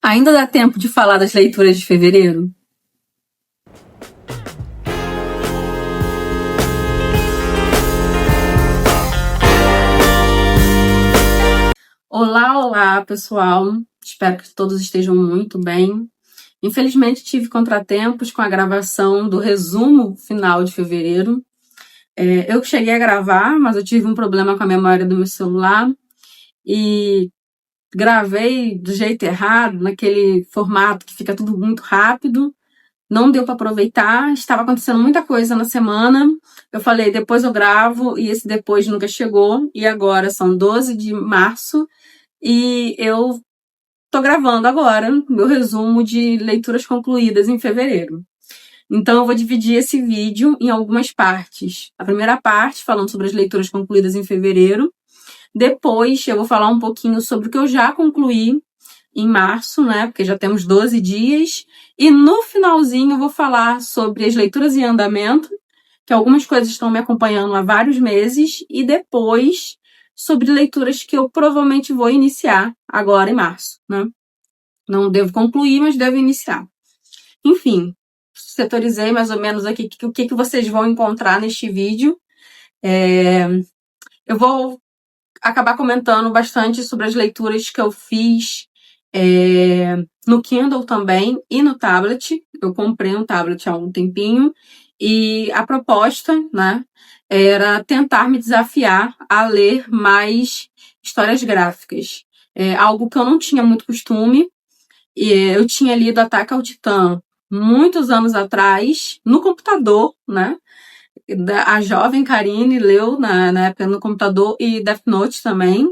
Ainda dá tempo de falar das leituras de fevereiro? Olá, pessoal. Espero que todos estejam muito bem. Infelizmente, tive contratempos com a gravação do resumo final de fevereiro. Eu cheguei a gravar, mas eu tive um problema com a memória do meu celular e gravei do jeito errado, naquele formato que fica tudo muito rápido. Não deu para aproveitar, estava acontecendo muita coisa na semana. Eu falei, depois eu gravo, e esse depois nunca chegou. E agora são 12 de março e eu tô gravando agora meu resumo de leituras concluídas em fevereiro. Então eu vou dividir esse vídeo em algumas partes. A primeira parte, falando sobre as leituras concluídas em fevereiro. Depois eu vou falar um pouquinho sobre o que eu já concluí em março, né? Porque já temos 12 dias. E no finalzinho eu vou falar sobre as leituras em andamento, que algumas coisas estão me acompanhando há vários meses, e depois sobre leituras que eu provavelmente vou iniciar agora em março, né? Não devo concluir, mas devo iniciar. Enfim, setorizei mais ou menos aqui o que vocês vão encontrar neste vídeo. Eu vou acabar comentando bastante sobre as leituras que eu fiz no Kindle também e no tablet. Eu comprei um tablet há um tempinho e a proposta, né, era tentar me desafiar a ler mais histórias gráficas. Algo que eu não tinha muito costume. Eu tinha lido Ataque ao Titã muitos anos atrás, no computador, né? A jovem Karine leu na época no computador, e Death Note também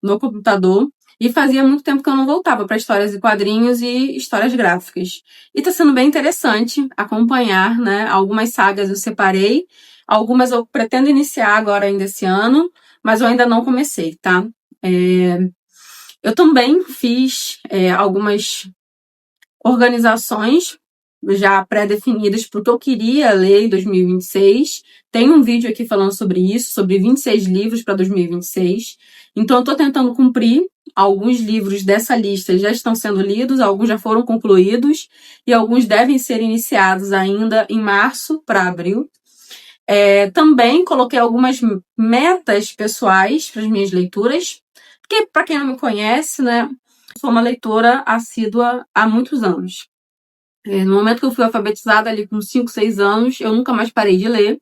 no computador. E fazia muito tempo que eu não voltava para histórias e quadrinhos e histórias gráficas. E tá sendo bem interessante acompanhar, né? Algumas sagas eu separei, algumas eu pretendo iniciar agora ainda esse ano, mas eu ainda não comecei, tá? Eu também fiz algumas organizações já pré-definidas para o que eu queria ler em 2026. Tem um vídeo aqui falando sobre isso, sobre 26 livros para 2026. Então, eu estou tentando cumprir. Alguns livros dessa lista já estão sendo lidos, alguns já foram concluídos, e alguns devem ser iniciados ainda em março para abril. Também coloquei algumas metas pessoais para as minhas leituras, porque, para quem não me conhece, né, sou uma leitora assídua há muitos anos. No momento que eu fui alfabetizada, ali com 5, 6 anos, eu nunca mais parei de ler.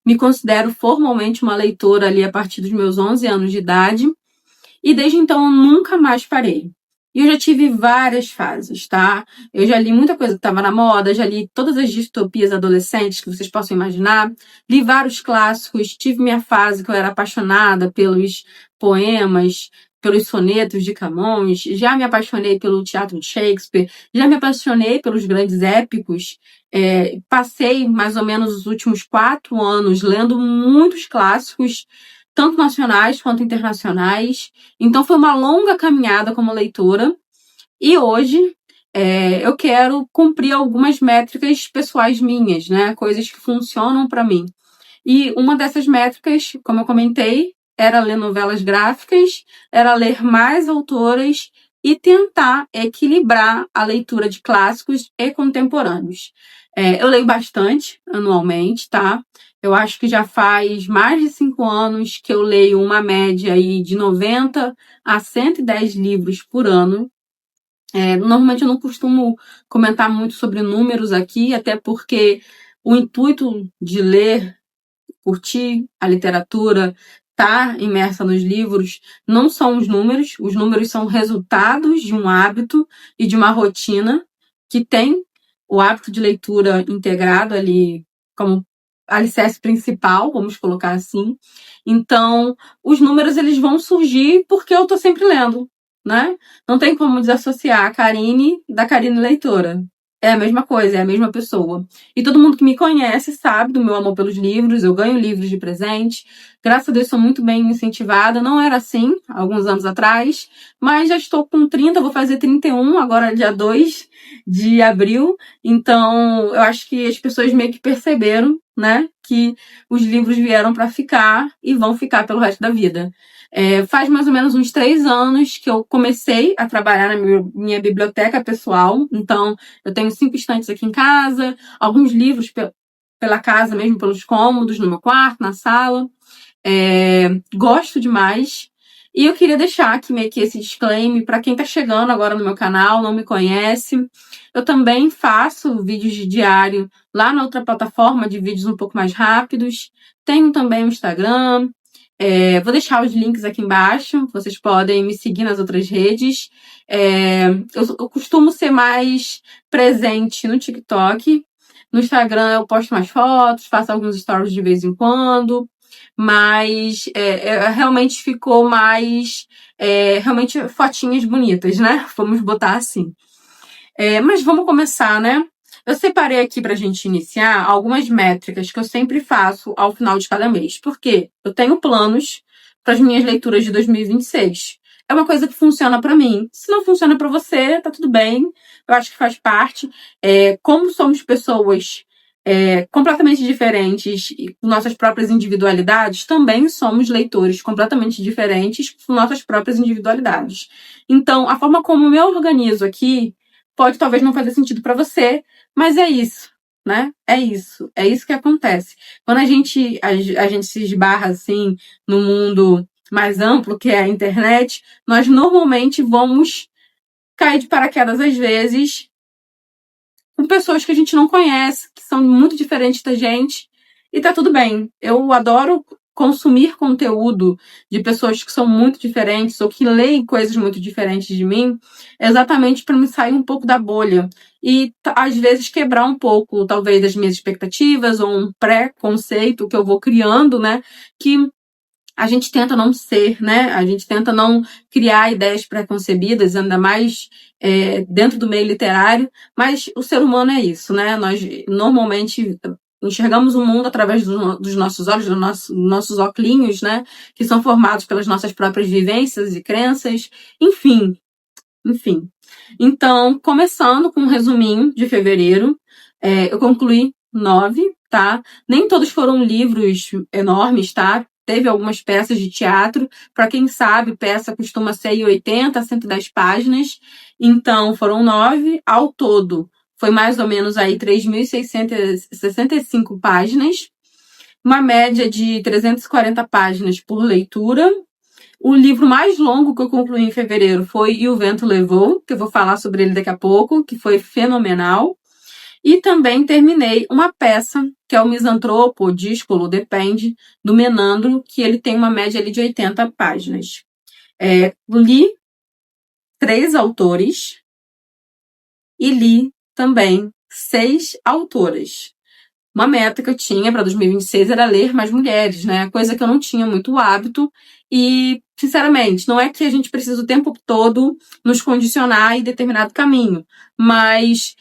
Me considero formalmente uma leitora ali a partir dos meus 11 anos de idade. E desde então eu nunca mais parei. E eu já tive várias fases, tá? Eu já li muita coisa que estava na moda, já li todas as distopias adolescentes que vocês possam imaginar. Li vários clássicos, tive minha fase que eu era apaixonada pelos poemas, pelos sonetos de Camões, já me apaixonei pelo teatro de Shakespeare, já me apaixonei pelos grandes épicos. Passei mais ou menos os últimos 4 anos lendo muitos clássicos, tanto nacionais quanto internacionais. Então foi uma longa caminhada como leitora. E hoje eu quero cumprir algumas métricas pessoais minhas, né? Coisas que funcionam para mim. E uma dessas métricas, como eu comentei, era ler novelas gráficas, era ler mais autoras e tentar equilibrar a leitura de clássicos e contemporâneos. Eu leio bastante anualmente, tá? Eu acho que já faz mais de 5 anos que eu leio uma média aí de 90 a 110 livros por ano. Normalmente eu não costumo comentar muito sobre números aqui, até porque o intuito de ler, curtir a literatura, estar imersa nos livros, não são os números são resultados de um hábito e de uma rotina que tem o hábito de leitura integrado ali como alicerce principal, vamos colocar assim. Então, os números eles vão surgir porque eu tô sempre lendo, né? Não tem como desassociar a Karine da Karine leitora. É a mesma coisa, é a mesma pessoa. E todo mundo que me conhece sabe do meu amor pelos livros, eu ganho livros de presente. Graças a Deus sou muito bem incentivada. Não era assim alguns anos atrás, mas já estou com 30, vou fazer 31 agora dia 2 de abril. Então, eu acho que as pessoas meio que perceberam, né, que os livros vieram para ficar e vão ficar pelo resto da vida. Faz mais ou menos uns 3 anos que eu comecei a trabalhar na minha biblioteca pessoal. Então, eu tenho 5 estantes aqui em casa, alguns livros pela casa mesmo, pelos cômodos, no meu quarto, na sala. Gosto demais. E eu queria deixar aqui meio que esse disclaimer para quem tá chegando agora no meu canal, não me conhece. Eu também faço vídeos de diário lá na outra plataforma de vídeos um pouco mais rápidos. Tenho também o Instagram. Vou deixar os links aqui embaixo. Vocês podem me seguir nas outras redes. Eu costumo ser mais presente no TikTok. No Instagram eu posto mais fotos, faço alguns stories de vez em quando. Mas realmente ficou mais realmente fotinhas bonitas, né? Vamos botar assim. Mas vamos começar, né? Eu separei aqui pra gente iniciar algumas métricas que eu sempre faço ao final de cada mês. Porque eu tenho planos para as minhas leituras de 2026. É uma coisa que funciona para mim. Se não funciona para você, tá tudo bem. Eu acho que faz parte. Como somos pessoas completamente diferentes e com nossas próprias individualidades, também somos leitores completamente diferentes com nossas próprias individualidades. Então, a forma como eu me organizo aqui pode talvez não fazer sentido para você, mas é isso, né? É isso que acontece. Quando a gente se esbarra assim no mundo mais amplo, que é a internet, nós normalmente vamos cair de paraquedas às vezes com pessoas que a gente não conhece, que são muito diferentes da gente, e tá tudo bem. Eu adoro consumir conteúdo de pessoas que são muito diferentes ou que leem coisas muito diferentes de mim, exatamente para me sair um pouco da bolha e às vezes quebrar um pouco, talvez, as minhas expectativas ou um pré-conceito que eu vou criando, né, que a gente tenta não ser, né? A gente tenta não criar ideias pré-concebidas, ainda mais dentro do meio literário, mas o ser humano é isso, né? Nós normalmente enxergamos o mundo através dos nossos olhos, dos nossos óculos, né? Que são formados pelas nossas próprias vivências e crenças, enfim. Então, começando com um resuminho de fevereiro, eu concluí 9, tá? Nem todos foram livros enormes, tá? Teve algumas peças de teatro. Para quem sabe, peça costuma ser 80 a 110 páginas. Então, foram 9. Ao todo, foi mais ou menos aí 3.665 páginas. Uma média de 340 páginas por leitura. O livro mais longo que eu concluí em fevereiro foi E o Vento Levou, que eu vou falar sobre ele daqui a pouco, que foi fenomenal. E também terminei uma peça, que é o Misantropo, Díscolo, depende, do Menandro, que ele tem uma média ali de 80 páginas. Li 3 autores e li também 6 autoras. Uma meta que eu tinha para 2026 era ler mais mulheres, né? Coisa que eu não tinha muito hábito. E, sinceramente, não é que a gente precisa o tempo todo nos condicionar em determinado caminho, mas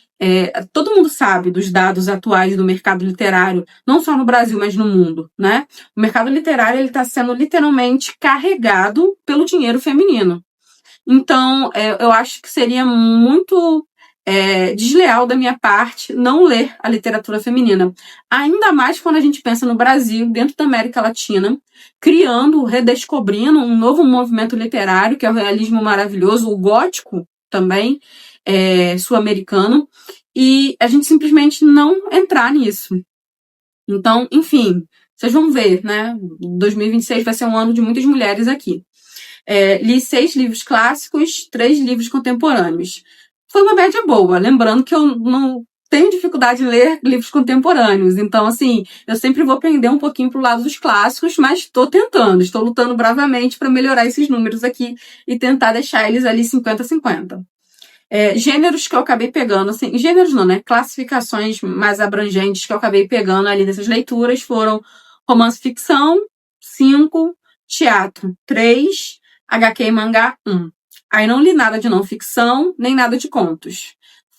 todo mundo sabe dos dados atuais do mercado literário, não só no Brasil, mas no mundo, né? O mercado literário ele está sendo literalmente carregado pelo dinheiro feminino. Então, eu acho que seria muito desleal da minha parte não ler a literatura feminina. Ainda mais quando a gente pensa no Brasil, dentro da América Latina, criando, redescobrindo um novo movimento literário, que é o realismo maravilhoso, o gótico também, sul-americano, e a gente simplesmente não entrar nisso. Então, enfim, vocês vão ver, né? 2026 vai ser um ano de muitas mulheres aqui. Li 6 livros clássicos, 3 livros contemporâneos. Foi uma média boa, lembrando que eu não tenho dificuldade em ler livros contemporâneos. Então, assim, eu sempre vou pender um pouquinho pro lado dos clássicos, mas estou tentando, estou lutando bravamente para melhorar esses números aqui e tentar deixar eles ali 50-50. Gêneros que eu acabei pegando, assim, gêneros não, né? Classificações mais abrangentes que eu acabei pegando ali nessas leituras foram romance ficção, 5, teatro, 3, HQ e mangá, 1. Aí não li nada de não ficção, nem nada de contos.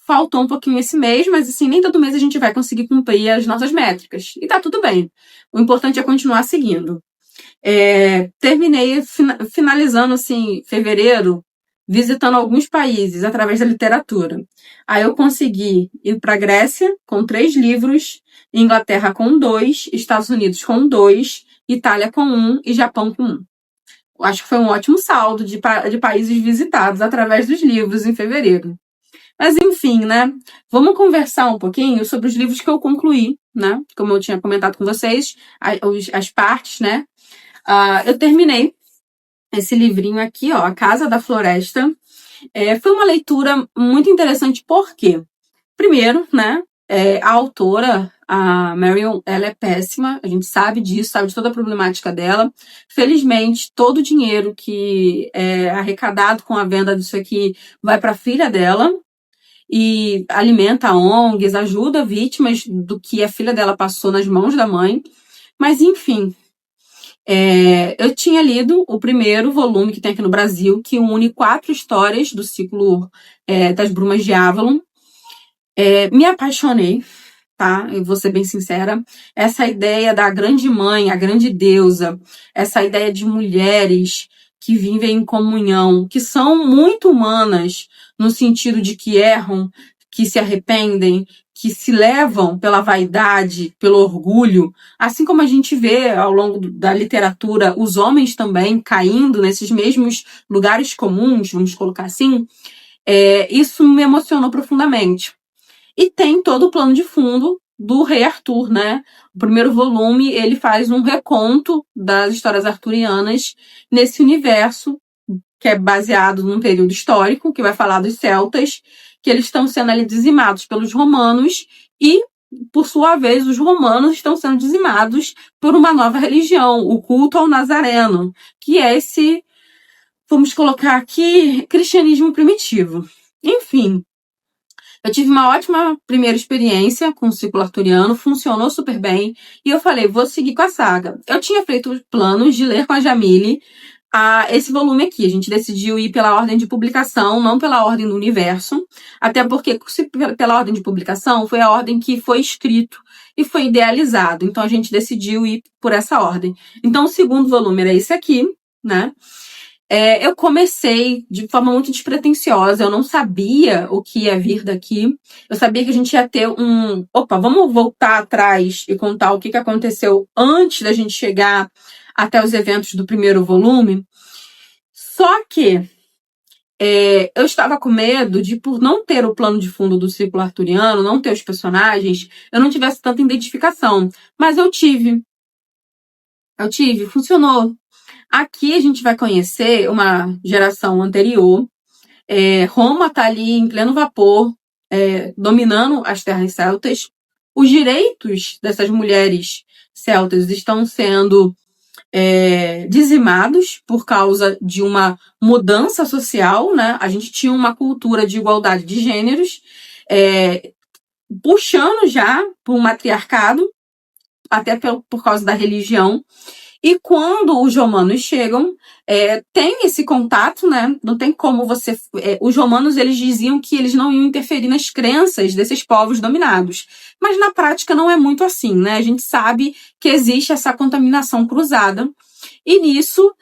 Faltou um pouquinho esse mês, mas assim, nem todo mês a gente vai conseguir cumprir as nossas métricas. E tá tudo bem. O importante é continuar seguindo. Terminei, finalizando, assim, fevereiro, visitando alguns países através da literatura. Aí eu consegui ir para Grécia com 3 livros, Inglaterra com 2, Estados Unidos com 2, Itália com 1 e Japão com 1. acho que foi um ótimo saldo de países visitados através dos livros em fevereiro. Mas enfim, né? Vamos conversar um pouquinho sobre os livros que eu concluí, né? Como eu tinha comentado com vocês, as partes, né? Eu terminei esse livrinho aqui, ó, A Casa da Floresta. Foi uma leitura muito interessante, por quê? Primeiro, né? A autora, a Marion, ela é péssima, a gente sabe disso, sabe de toda a problemática dela. Felizmente, todo o dinheiro que é arrecadado com a venda disso aqui vai para a filha dela e alimenta ONGs, ajuda vítimas do que a filha dela passou nas mãos da mãe. Mas, enfim, eu tinha lido o primeiro volume que tem aqui no Brasil, que une 4 histórias do ciclo das Brumas de Avalon. Me apaixonei, tá? Eu vou ser bem sincera. Essa ideia da grande mãe, a grande deusa, essa ideia de mulheres que vivem em comunhão, que são muito humanas, no sentido de que erram, que se arrependem, que se levam pela vaidade, pelo orgulho, assim como a gente vê ao longo da literatura os homens também caindo nesses mesmos lugares comuns, vamos colocar assim, isso me emocionou profundamente. E tem todo o plano de fundo do Rei Arthur, né? O primeiro volume, ele faz um reconto das histórias arturianas nesse universo, que é baseado num período histórico, que vai falar dos celtas, que eles estão sendo ali dizimados pelos romanos e, por sua vez, os romanos estão sendo dizimados por uma nova religião, o culto ao Nazareno, que é esse, vamos colocar aqui, cristianismo primitivo. Enfim, eu tive uma ótima primeira experiência com o ciclo arturiano, funcionou super bem, e eu falei, vou seguir com a saga. Eu tinha feito planos de ler com a Jamile esse volume aqui. A gente decidiu ir pela ordem de publicação, não pela ordem do universo, até porque, se pela ordem de publicação, foi a ordem que foi escrito e foi idealizado. Então, a gente decidiu ir por essa ordem. Então, o segundo volume era esse aqui, né? Eu comecei de forma muito despretensiosa, eu não sabia o que ia vir daqui. Eu sabia que a gente ia ter Opa, vamos voltar atrás e contar o que aconteceu antes da gente chegar até os eventos do primeiro volume. Só que eu estava com medo de, por não ter o plano de fundo do ciclo arturiano, não ter os personagens, eu não tivesse tanta identificação. Mas eu tive. Funcionou. Aqui a gente vai conhecer uma geração anterior. Roma está ali em pleno vapor, dominando as terras celtas. Os direitos dessas mulheres celtas estão sendo dizimados por causa de uma mudança social, né? A gente tinha uma cultura de igualdade de gêneros, puxando já por um matriarcado, até por causa da religião. E quando os romanos chegam, tem esse contato, né? Não tem como você... os romanos, eles diziam que eles não iam interferir nas crenças desses povos dominados. Mas na prática não é muito assim, né? A gente sabe que existe essa contaminação cruzada. E nisso,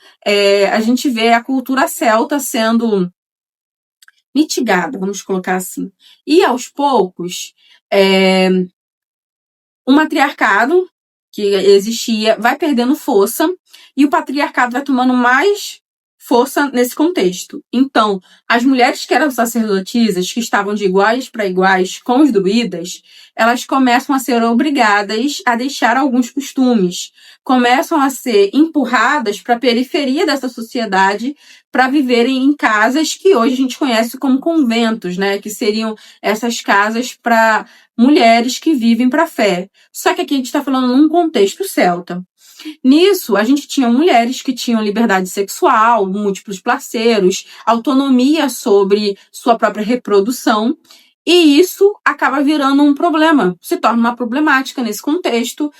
a gente vê a cultura celta sendo mitigada, vamos colocar assim. E aos poucos, o matriarcado que existia vai perdendo força e o patriarcado vai tomando mais força nesse contexto. Então, as mulheres que eram sacerdotisas, que estavam de iguais para iguais com os druidas, elas começam a ser obrigadas a deixar alguns costumes, começam a ser empurradas para a periferia dessa sociedade para viverem em casas que hoje a gente conhece como conventos, né? Que seriam essas casas para mulheres que vivem para a fé. Só que aqui a gente está falando num contexto celta. Nisso, a gente tinha mulheres que tinham liberdade sexual, múltiplos parceiros, autonomia sobre sua própria reprodução, e isso acaba virando um problema, se torna uma problemática nesse contexto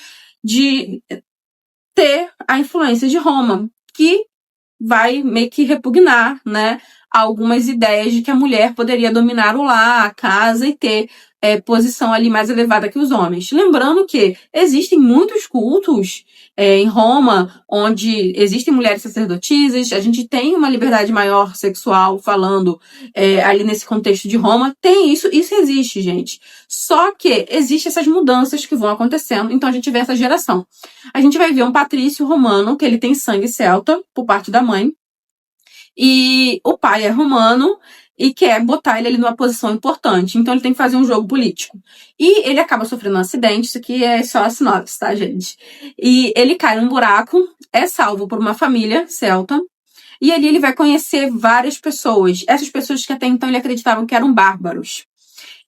de ter a influência de Roma, que vai meio que repugnar, né, algumas ideias de que a mulher poderia dominar o lar, a casa e ter posição ali mais elevada que os homens. Lembrando que existem muitos cultos em Roma, onde existem mulheres sacerdotisas, a gente tem uma liberdade maior sexual falando ali nesse contexto de Roma, tem isso existe, gente. Só que existem essas mudanças que vão acontecendo, então a gente vê essa geração. A gente vai ver um patrício romano, que ele tem sangue celta, por parte da mãe, e o pai é romano, e quer botar ele ali numa posição importante. Então ele tem que fazer um jogo político. E ele acaba sofrendo um acidente, isso aqui é só a sinopse, tá, gente? E ele cai num buraco, é salvo por uma família celta, e ali ele vai conhecer várias pessoas. Essas pessoas que até então ele acreditava que eram bárbaros.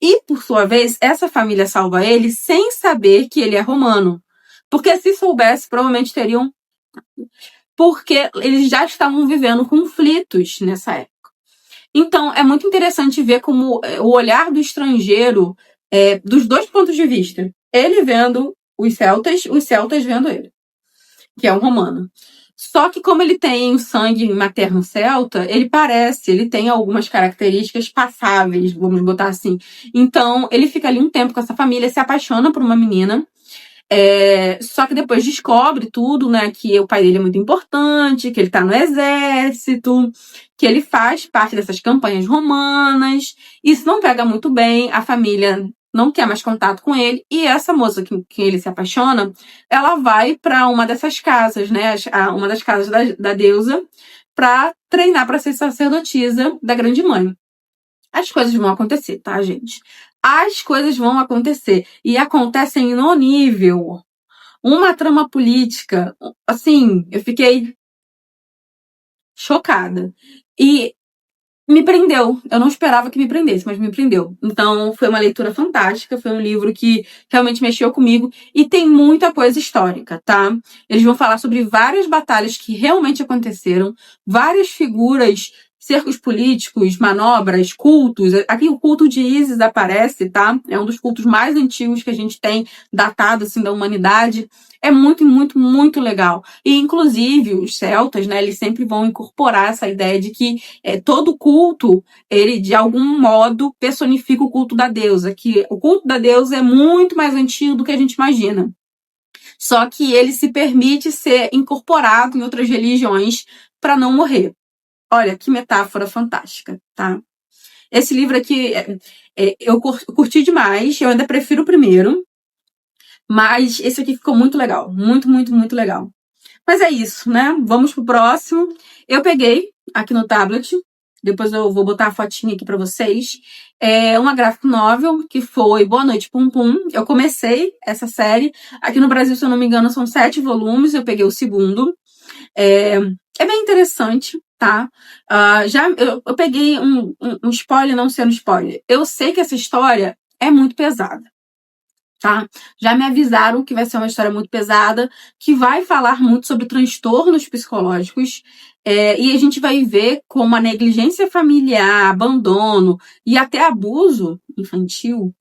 E, por sua vez, essa família salva ele sem saber que ele é romano. Porque se soubesse, provavelmente teriam... Porque eles já estavam vivendo conflitos nessa época. Então, é muito interessante ver como o olhar do estrangeiro dos dois pontos de vista. Ele vendo os celtas vendo ele, que é um romano. Só que como ele tem sangue materno celta, ele tem algumas características passáveis, vamos botar assim. Então, ele fica ali um tempo com essa família, se apaixona por uma menina, só que depois descobre tudo, né, que o pai dele é muito importante, que ele tá no exército, que ele faz parte dessas campanhas romanas. Isso não pega muito bem, a família não quer mais contato com ele, e essa moça que ele se apaixona, ela vai para uma dessas casas, né, uma das casas da deusa, para treinar para ser sacerdotisa da grande mãe. As coisas vão acontecer, tá, gente? As coisas vão acontecer. E acontecem no nível. Uma trama política. Assim, eu fiquei chocada. E me prendeu. Eu não esperava que me prendesse, mas me prendeu. Então, foi uma leitura fantástica. Foi um livro que realmente mexeu comigo. E tem muita coisa histórica, tá? Eles vão falar sobre várias batalhas que realmente aconteceram. Várias figuras, cercos políticos, manobras, cultos. Aqui o culto de Ísis aparece, tá? É um dos cultos mais antigos que a gente tem, datado, assim, da humanidade. É muito, muito, muito legal. E, inclusive, os celtas, né, eles sempre vão incorporar essa ideia de que todo culto, ele, de algum modo, personifica o culto da deusa, que o culto da deusa é muito mais antigo do que a gente imagina. Só que ele se permite ser incorporado em outras religiões para não morrer. Olha, que metáfora fantástica, tá? Esse livro aqui, eu curti demais, eu ainda prefiro o primeiro, mas esse aqui ficou muito legal, muito, muito, muito legal. Mas é isso, né? Vamos pro próximo. Eu peguei aqui no tablet, depois eu vou botar a fotinha aqui pra vocês. É uma graphic novel que foi Boa Noite Pum Pum. Eu comecei essa série. Aqui no Brasil, se eu não me engano, são 7 volumes. Eu peguei o segundo. É bem interessante, tá? Eu peguei um spoiler, não sendo spoiler. Eu sei que essa história é muito pesada. Tá? Já me avisaram que vai ser uma história muito pesada, que vai falar muito sobre transtornos psicológicos, e a gente vai ver como a negligência familiar, abandono e até abuso infantil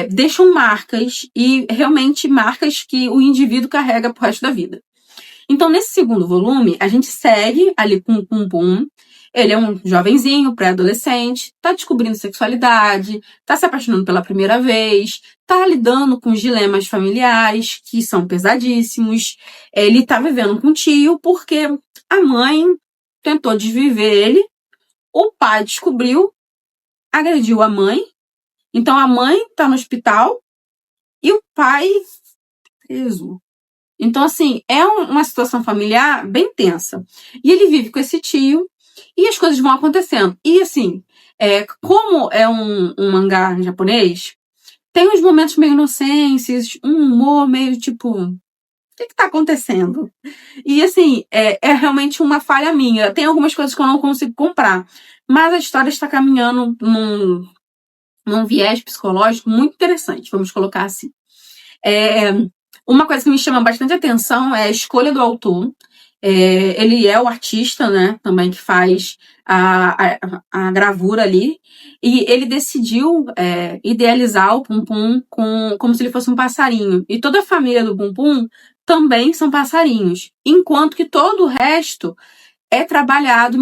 deixam marcas, e realmente marcas que o indivíduo carrega pro resto da vida. Então, nesse segundo volume, a gente segue ali com o Pum Pum. Ele é um jovenzinho, pré-adolescente, tá descobrindo sexualidade, tá se apaixonando pela primeira vez, tá lidando com os dilemas familiares, que são pesadíssimos. Ele tá vivendo com o tio porque a mãe tentou desviver ele, o pai descobriu, agrediu a mãe, então a mãe tá no hospital e o pai preso. Então, assim, é uma situação familiar bem tensa. E ele vive com esse tio e as coisas vão acontecendo. E, assim, como é um mangá japonês, tem uns momentos meio inocentes, um humor meio tipo, o que tá acontecendo? E, assim, é realmente uma falha minha. Tem algumas coisas que eu não consigo comprar. Mas a história está caminhando num viés psicológico muito interessante, vamos colocar assim. Uma coisa que me chama bastante atenção é a escolha do autor. Ele é o artista, né, também que faz a gravura ali. E ele decidiu idealizar o Pum Pum como se ele fosse um passarinho. E toda a família do Pum Pum também são passarinhos. Enquanto que todo o resto é trabalhado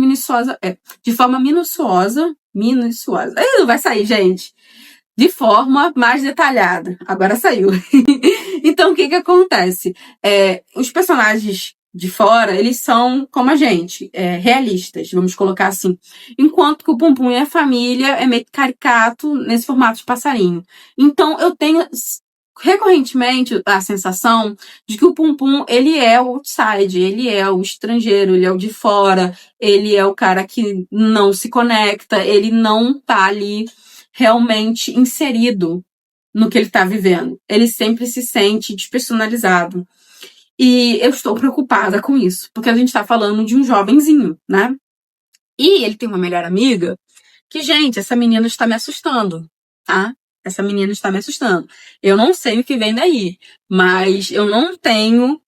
de forma minuciosa. Não vai sair, gente. de forma mais detalhada. Agora saiu. Então, o que que acontece? Os personagens de fora, eles são como a gente, realistas, vamos colocar assim. Enquanto que o Pum Pum e a família é meio caricato nesse formato de passarinho. Então, eu tenho recorrentemente a sensação de que o Pum Pum, ele é o outside, ele é o estrangeiro, ele é o de fora, ele é o cara que não se conecta, ele não tá ali realmente inserido no que ele está vivendo. Ele sempre se sente despersonalizado. E eu estou preocupada com isso, porque a gente está falando de um jovenzinho, né? E ele tem uma melhor amiga que, gente, essa menina está me assustando, tá? Essa menina está me assustando. Eu não sei o que vem daí, mas eu não tenho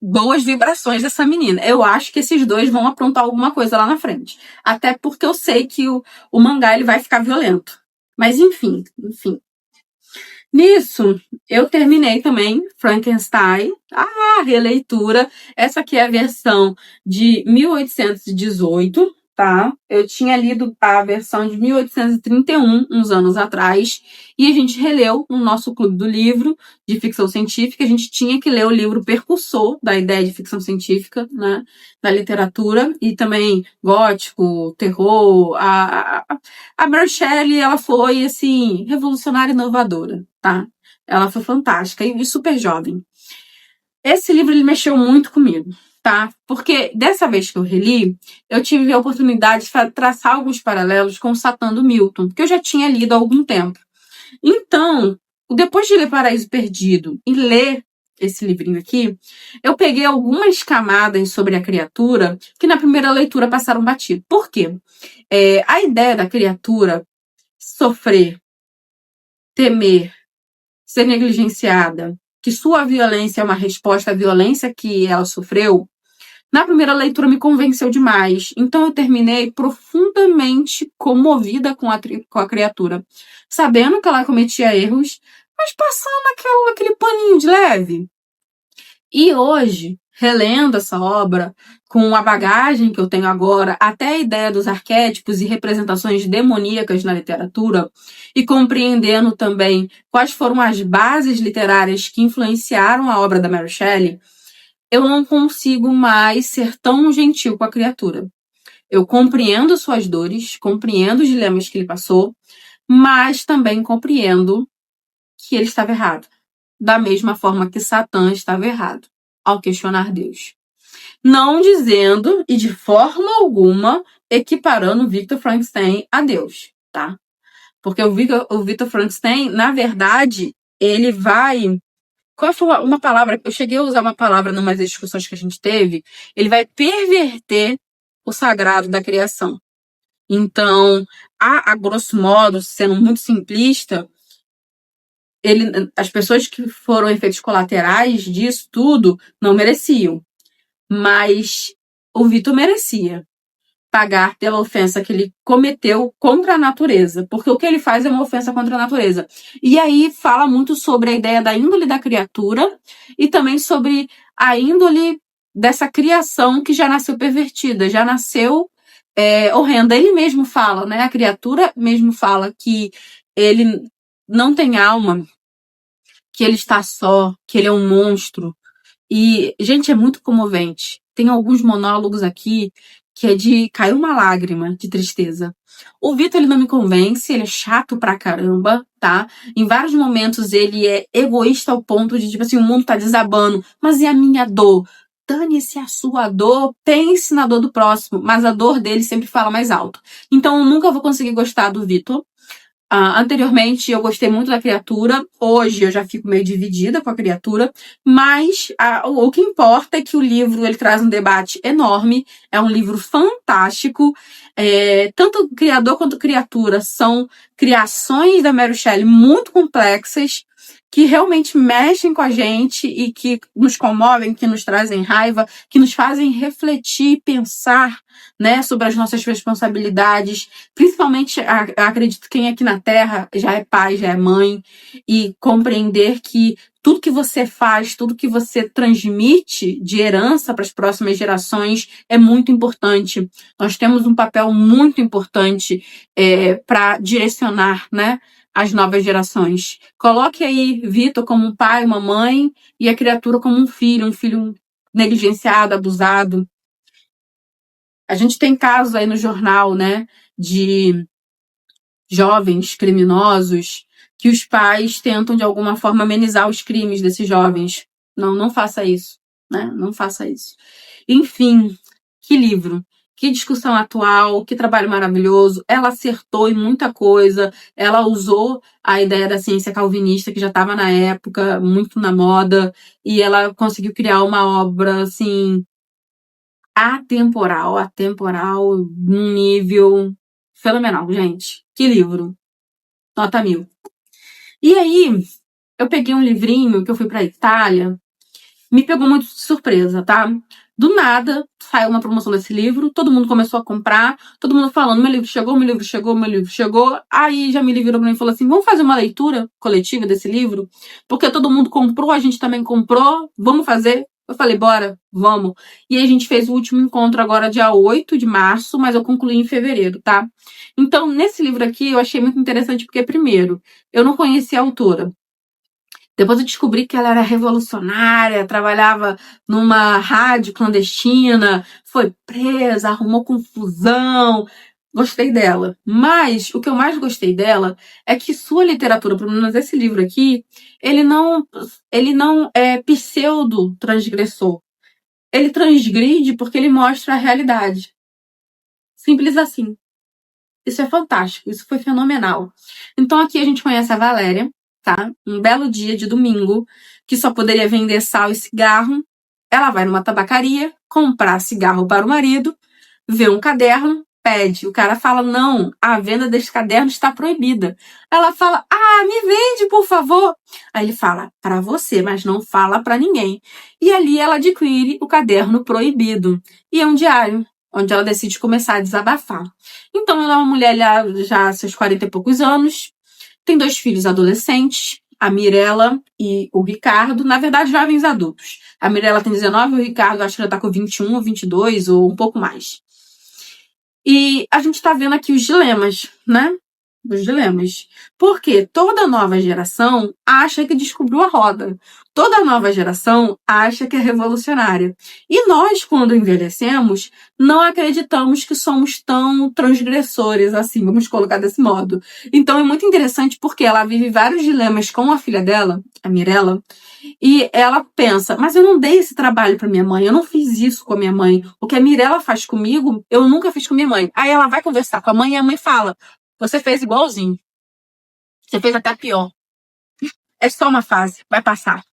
boas vibrações dessa menina. Eu acho que esses dois vão aprontar alguma coisa lá na frente. Até porque eu sei que o mangá ele vai ficar violento. Mas enfim. Nisso, eu terminei também Frankenstein, a releitura. Essa aqui é a versão de 1818, tá? Eu tinha lido a versão de 1831, uns anos atrás, e a gente releu no nosso clube do livro de ficção científica. A gente tinha que ler o livro precursor da ideia de ficção científica, né? Da literatura, e também gótico, terror. A Mary Shelley, ela foi, assim, revolucionária e inovadora, tá? Ela foi fantástica e super jovem. Esse livro, ele mexeu muito comigo, tá? Porque dessa vez que eu reli, eu tive a oportunidade de traçar alguns paralelos com o Satã do Milton, que eu já tinha lido há algum tempo. Então, depois de ler Paraíso Perdido e ler esse livrinho aqui, eu peguei algumas camadas sobre a criatura que na primeira leitura passaram batido. Por quê? A ideia da criatura sofrer, temer, ser negligenciada, que sua violência é uma resposta à violência que ela sofreu, na primeira leitura me convenceu demais. Então eu terminei profundamente comovida com a criatura, sabendo que ela cometia erros, mas passando aquele paninho de leve. E hoje, relendo essa obra, com a bagagem que eu tenho agora, até a ideia dos arquétipos e representações demoníacas na literatura, e compreendendo também quais foram as bases literárias que influenciaram a obra da Mary Shelley, eu não consigo mais ser tão gentil com a criatura. Eu compreendo suas dores, compreendo os dilemas que ele passou, mas também compreendo que ele estava errado. Da mesma forma que Satã estava errado ao questionar Deus. Não dizendo e de forma alguma equiparando o Victor Frankenstein a Deus, tá? Porque o Victor Frankenstein, na verdade, ele vai... Qual foi uma palavra? Eu cheguei a usar uma palavra numa das discussões que a gente teve. Ele vai perverter o sagrado da criação. Então, a grosso modo, sendo muito simplista, as pessoas que foram efeitos colaterais disso tudo não mereciam. Mas o Vitor merecia pagar pela ofensa que ele cometeu contra a natureza, porque o que ele faz é uma ofensa contra a natureza. E aí fala muito sobre a ideia da índole da criatura e também sobre a índole dessa criação que já nasceu pervertida, já nasceu horrenda. Ele mesmo fala, né? A criatura mesmo fala que ele não tem alma, que ele está só, que ele é um monstro. E, gente, é muito comovente. Tem alguns monólogos aqui que é de cair uma lágrima de tristeza. O Vitor, ele não me convence, ele é chato pra caramba, tá? Em vários momentos ele é egoísta ao ponto de, tipo assim, o mundo tá desabando, mas e a minha dor? Dane-se a sua dor, pense na dor do próximo, mas a dor dele sempre fala mais alto. Então eu nunca vou conseguir gostar do Vitor. Anteriormente eu gostei muito da criatura, hoje eu já fico meio dividida com a criatura, mas o que importa é que o livro ele traz um debate enorme, é um livro fantástico, tanto o criador quanto a criatura são criações da Mary Shelley muito complexas, que realmente mexem com a gente e que nos comovem, que nos trazem raiva, que nos fazem refletir, pensar, né, sobre as nossas responsabilidades. Principalmente, acredito que quem aqui na Terra já é pai, já é mãe, e compreender que tudo que você faz, tudo que você transmite de herança para as próximas gerações é muito importante. Nós temos um papel muito importante para direcionar, né, as novas gerações. Coloque aí Vitor como um pai, uma mãe, e a criatura como um filho negligenciado, abusado. A gente tem casos aí no jornal, né, de jovens criminosos que os pais tentam de alguma forma amenizar os crimes desses jovens. Não faça isso, né? Não faça isso. Enfim, que livro, que discussão atual, que trabalho maravilhoso. Ela acertou em muita coisa, ela usou a ideia da ciência calvinista que já estava na época, muito na moda, e ela conseguiu criar uma obra, assim, atemporal, num nível fenomenal, gente. Que livro. Nota 1000. E aí, eu peguei um livrinho que eu fui pra Itália, me pegou muito de surpresa, tá? Do nada, saiu uma promoção desse livro, todo mundo começou a comprar, todo mundo falando, meu livro chegou, meu livro chegou, meu livro chegou. Aí Jamile virou pra mim e falou assim, vamos fazer uma leitura coletiva desse livro? Porque todo mundo comprou, a gente também comprou, vamos fazer? Eu falei, bora, vamos. E aí a gente fez o último encontro agora dia 8 de março, mas eu concluí em fevereiro, tá? Então, nesse livro aqui, eu achei muito interessante porque, primeiro, eu não conhecia a autora. Depois eu descobri que ela era revolucionária, trabalhava numa rádio clandestina, foi presa, arrumou confusão. Gostei dela. Mas o que eu mais gostei dela é que sua literatura, pelo menos esse livro aqui, ele não é pseudo-transgressor. Ele transgride porque ele mostra a realidade. Simples assim. Isso é fantástico, isso foi fenomenal. Então aqui a gente conhece a Valéria, tá? Um belo dia de domingo, que só poderia vender sal e cigarro. Ela vai numa tabacaria, comprar cigarro para o marido, vê um caderno, pede. O cara fala, não, a venda desse caderno está proibida. Ela fala, me vende, por favor. Aí ele fala, para você, mas não fala para ninguém. E ali ela adquire o caderno proibido. E é um diário, onde ela decide começar a desabafar. Então ela é uma mulher já seus 40 e poucos anos, tem 2 filhos adolescentes, a Mirella e o Ricardo, na verdade jovens adultos. A Mirella tem 19 e o Ricardo acho que já tá com 21 ou 22 ou um pouco mais. E a gente tá vendo aqui os dilemas, né? Os dilemas. Porque toda nova geração acha que descobriu a roda. Toda nova geração acha que é revolucionária. E nós, quando envelhecemos, não acreditamos que somos tão transgressores assim, vamos colocar desse modo. Então é muito interessante porque ela vive vários dilemas com a filha dela, a Mirella, e ela pensa, mas eu não dei esse trabalho para minha mãe, eu não fiz isso com a minha mãe. O que a Mirella faz comigo, eu nunca fiz com minha mãe. Aí ela vai conversar com a mãe e a mãe fala, você fez igualzinho. Você fez até pior. É só uma fase, vai passar.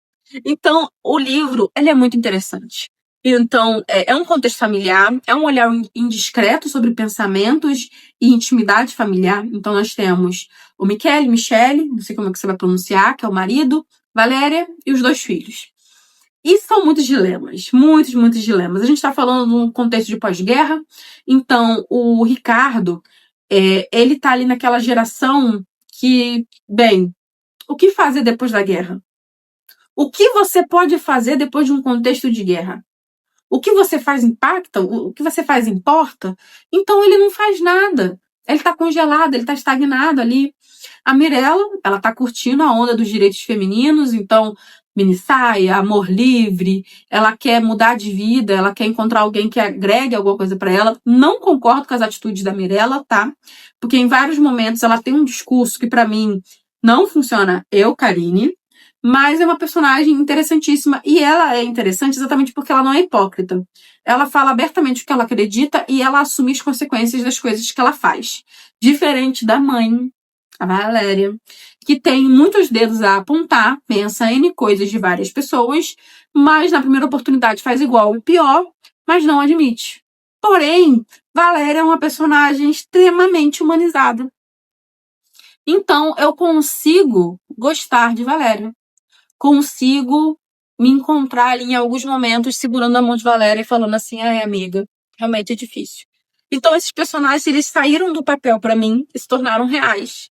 Então, o livro, ele é muito interessante. Então, é um contexto familiar, é um olhar indiscreto sobre pensamentos e intimidade familiar. Então, nós temos o Michele, não sei como é que você vai pronunciar, que é o marido, Valéria e os 2 filhos. E são muitos dilemas, muitos dilemas. A gente está falando de um contexto de pós-guerra, então o Ricardo, ele tá ali naquela geração que, bem, o que fazer depois da guerra? O que você pode fazer depois de um contexto de guerra? O que você faz impacta? O que você faz importa? Então ele não faz nada. Ele está congelado, ele está estagnado ali. A Mirella, ela está curtindo a onda dos direitos femininos, então minissaia, amor livre, ela quer mudar de vida, ela quer encontrar alguém que agregue alguma coisa para ela. Não concordo com as atitudes da Mirella, tá? Porque em vários momentos ela tem um discurso que para mim não funciona, Karine, mas é uma personagem interessantíssima e ela é interessante exatamente porque ela não é hipócrita. Ela fala abertamente o que ela acredita e ela assume as consequências das coisas que ela faz. Diferente da mãe, a Valéria, que tem muitos dedos a apontar, pensa em coisas de várias pessoas, mas na primeira oportunidade faz igual e pior, mas não admite. Porém, Valéria é uma personagem extremamente humanizada. Então, eu consigo gostar de Valéria. consigo me encontrar ali em alguns momentos segurando a mão de Valéria e falando assim, ai, amiga, realmente é difícil. Então, esses personagens, eles saíram do papel pra mim e se tornaram reais.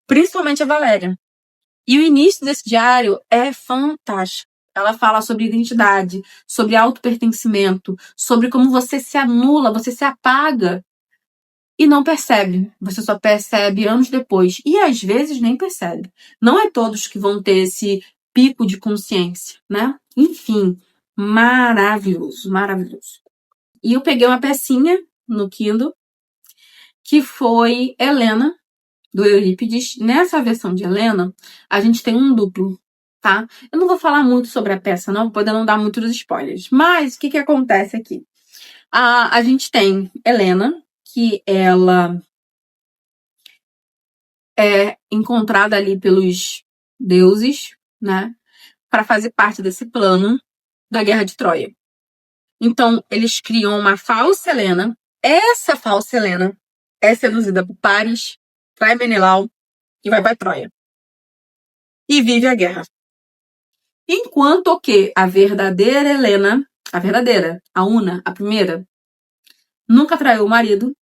Principalmente a Valéria. E o início desse diário é fantástico. Ela fala sobre identidade, sobre autopertencimento, sobre como você se anula, você se apaga e não percebe. Você só percebe anos depois. E às vezes nem percebe. Não é todos que vão ter esse pico de consciência, né? Enfim, maravilhoso, maravilhoso. E eu peguei uma pecinha no Kindle, que foi Helena, do Eurípides. Nessa versão de Helena, a gente tem um duplo, tá? Eu não vou falar muito sobre a peça, não, pra poder não dar muitos spoilers. Mas, o que acontece aqui? A gente tem Helena, que ela é encontrada ali pelos deuses, né? Para fazer parte desse plano da Guerra de Troia. Então, eles criam uma falsa Helena. Essa falsa Helena é seduzida por Paris, trai Menelau e vai para Troia. E vive a guerra. Enquanto que a verdadeira Helena, a verdadeira, a Una, a primeira, nunca traiu o marido,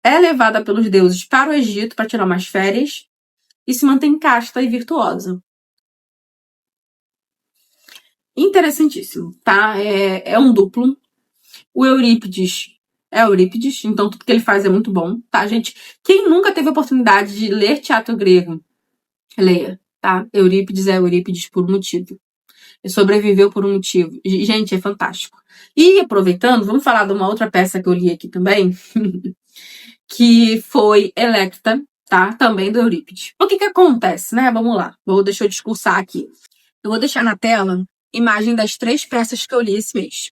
é levada pelos deuses para o Egito para tirar umas férias e se mantém casta e virtuosa. Interessantíssimo, tá? É um duplo. O Eurípides é Eurípides, então tudo que ele faz é muito bom, tá, gente? Quem nunca teve a oportunidade de ler teatro grego, leia, tá? Eurípides é Eurípides por um motivo. Ele sobreviveu por um motivo. Gente, é fantástico. E aproveitando, vamos falar de uma outra peça que eu li aqui também, que foi Electra, tá? Também do Eurípides. O que acontece, né? Vamos lá. Deixa eu discursar aqui. Eu vou deixar na tela imagem das 3 peças que eu li esse mês,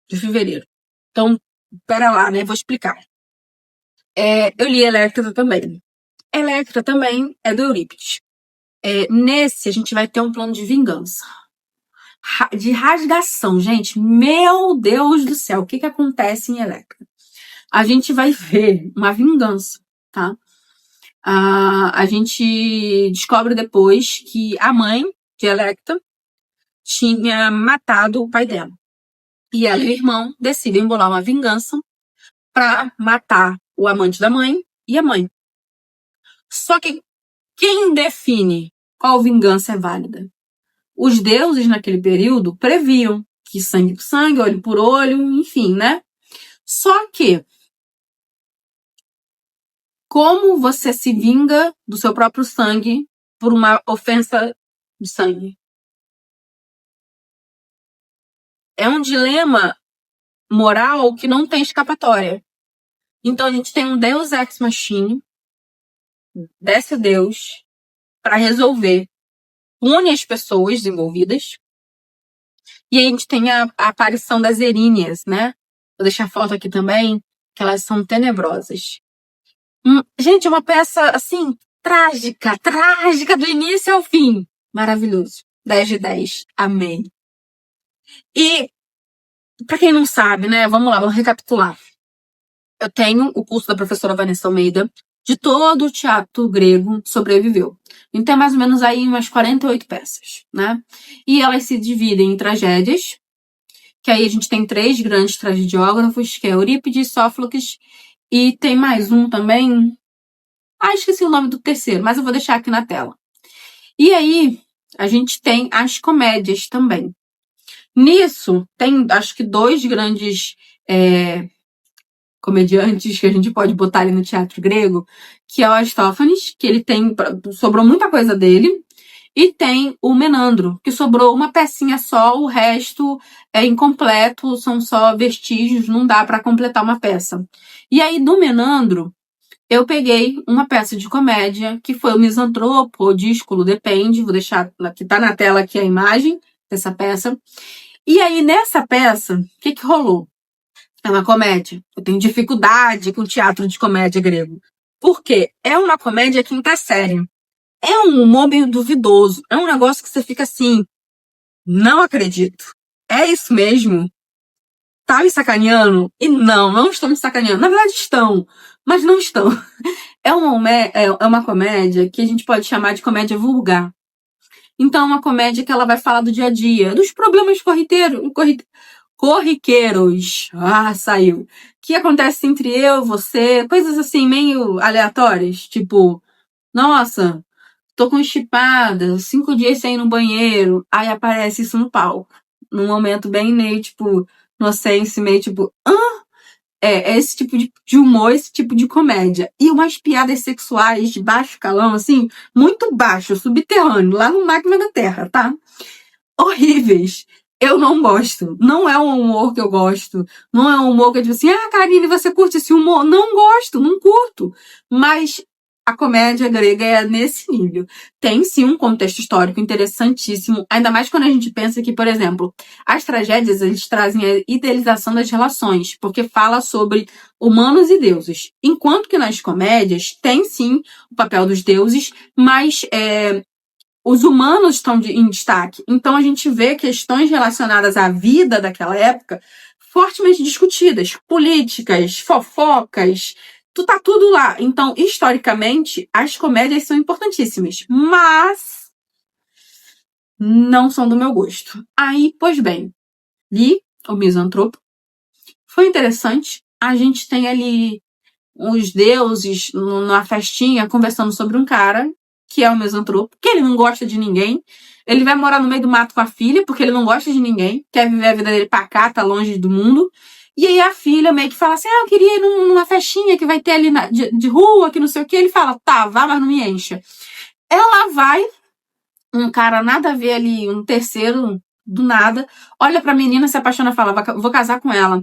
de fevereiro. Então, pera lá, né? Vou explicar. Eu li Electra também. Electra também é do Eurípides. Nesse, a gente vai ter um plano de vingança. De rasgação, gente. Meu Deus do céu. O que acontece em Electra? A gente vai ver uma vingança, tá? A gente descobre depois que a mãe de Electra tinha matado o pai dela. E ela e o irmão decidem bolar uma vingança para matar o amante da mãe e a mãe. Só que quem define qual vingança é válida? Os deuses naquele período previam que sangue por sangue, olho por olho, enfim, né? Só que como você se vinga do seu próprio sangue por uma ofensa de sangue? É um dilema moral que não tem escapatória. Então a gente tem um Deus Ex Machina, desce Deus para resolver, une as pessoas envolvidas, e a gente tem a aparição das Eríneas, né? Vou deixar a foto aqui também, que elas são tenebrosas. Gente, é uma peça, assim, trágica do início ao fim. Maravilhoso. 10 de 10. Amei. E, pra quem não sabe, né? Vamos lá, vamos recapitular. Eu tenho o curso da professora Vanessa Almeida, de todo o teatro grego sobreviveu. Então, é mais ou menos aí umas 48 peças, né? E elas se dividem em tragédias, que aí a gente tem 3 grandes tragediógrafos, que é Eurípides, Sófocles, e tem mais um também. Esqueci o nome do terceiro, mas eu vou deixar aqui na tela. E aí, a gente tem as comédias também. Nisso, tem, acho que 2 grandes comediantes que a gente pode botar ali no teatro grego, que é o Aristófanes, que ele tem, sobrou muita coisa dele, e tem o Menandro, que sobrou uma pecinha só, o resto é incompleto, são só vestígios, não dá para completar uma peça. E aí, do Menandro, eu peguei uma peça de comédia, que foi o Misantropo, ou Dísculo, depende, vou deixar, que tá na tela aqui a imagem dessa peça. E aí, nessa peça, o que rolou? É uma comédia. Eu tenho dificuldade com teatro de comédia grego. Por quê? É uma comédia quinta série. É um humor meio duvidoso. É um negócio que você fica assim, não acredito. É isso mesmo? Tá me sacaneando? E não estão me sacaneando. Na verdade estão, mas não estão. É uma comédia que a gente pode chamar de comédia vulgar. Então é uma comédia que ela vai falar do dia a dia, dos problemas corriqueiros. Ah, saiu. Que acontece entre eu, você, coisas assim meio aleatórias, tipo, nossa, tô constipada, 5 dias sem ir no banheiro. Aí aparece isso no palco. Num momento bem meio, tipo, inocência, meio tipo, é esse tipo de humor, esse tipo de comédia. E umas piadas sexuais de baixo calão, assim, muito baixo, subterrâneo, lá no magma da terra, tá? Horríveis. Eu não gosto. Não é um humor que eu gosto. Não é um humor que eu digo assim, Karine, você curte esse humor? Não gosto, não curto. Mas a comédia grega é nesse nível. Tem sim um contexto histórico interessantíssimo, ainda mais quando a gente pensa que, por exemplo, as tragédias eles trazem a idealização das relações, porque fala sobre humanos e deuses. Enquanto que nas comédias tem sim o papel dos deuses, mas os humanos estão em destaque. Então a gente vê questões relacionadas à vida daquela época fortemente discutidas, políticas, fofocas, tá tudo lá. Então, historicamente, as comédias são importantíssimas, mas não são do meu gosto. Aí, pois bem, li O Misantropo. Foi interessante. A gente tem ali os deuses numa festinha conversando sobre um cara que é o misantropo, que ele não gosta de ninguém. Ele vai morar no meio do mato com a filha, porque ele não gosta de ninguém, quer viver a vida dele pacata, longe do mundo. E aí a filha meio que fala assim, eu queria ir numa festinha que vai ter ali de rua, que não sei o que. Ele fala, tá, vá, mas não me encha. Ela vai, um cara nada a ver ali, um terceiro do nada, olha pra menina, se apaixona e fala, vou casar com ela.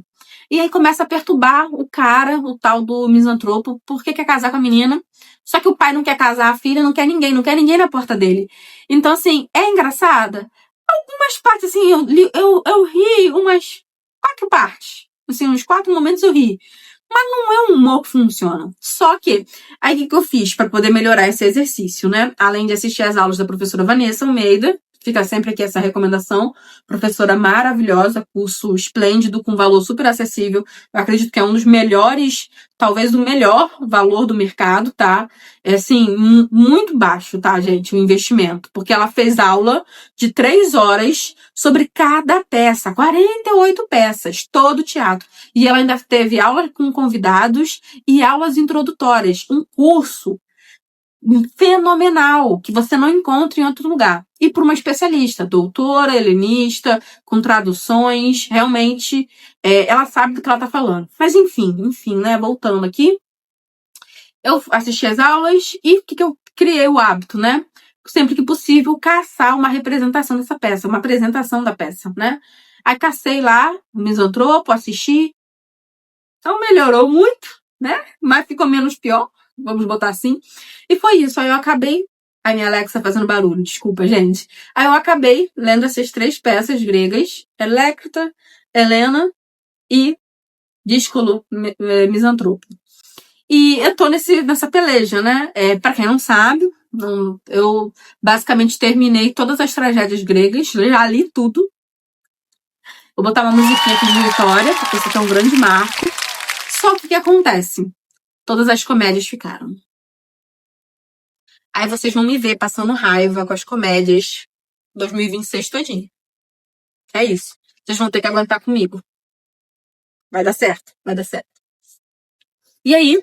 E aí começa a perturbar o cara, o tal do misantropo, porque quer casar com a menina. Só que o pai não quer casar, a filha não quer ninguém na porta dele. Então, assim, é engraçada. Algumas partes, assim, eu ri umas 4 partes. Assim, uns 4 momentos eu ri. Mas não é um humor que funciona. Só que, aí o que eu fiz para poder melhorar esse exercício, né? Além de assistir às aulas da professora Vanessa Almeida, fica sempre aqui essa recomendação, professora maravilhosa, curso esplêndido, com valor super acessível. Eu acredito que é um dos melhores, talvez o melhor valor do mercado, tá? É assim, muito baixo, tá, gente, o investimento. Porque ela fez aula de 3 horas sobre cada peça, 48 peças, todo o teatro. E ela ainda teve aula com convidados e aulas introdutórias. Um curso fenomenal, que você não encontra em outro lugar. E por uma especialista, doutora, helenista, com traduções, realmente, ela sabe do que ela tá falando. Mas enfim, né, voltando aqui, eu assisti as aulas e o que eu criei o hábito, né? Sempre que possível, caçar uma representação dessa peça, uma apresentação da peça, né? Aí cacei lá, o Misantropo, assisti. Então melhorou muito, né? Mas ficou menos pior, vamos botar assim. E foi isso, aí eu acabei... Ai, minha Alexa fazendo barulho, desculpa, gente. Aí eu acabei lendo essas 3 peças gregas, Electra, Helena e Díscolo, Misantropo. E eu tô nessa peleja, né? Pra quem não sabe, eu basicamente terminei todas as tragédias gregas, já li tudo. Vou botar uma musiquinha aqui de vitória, porque isso aqui é um grande marco. Só que o que acontece? Todas as comédias ficaram. Aí vocês vão me ver passando raiva com as comédias 2026 todinho. É isso. Vocês vão ter que aguentar comigo. Vai dar certo, vai dar certo. E aí,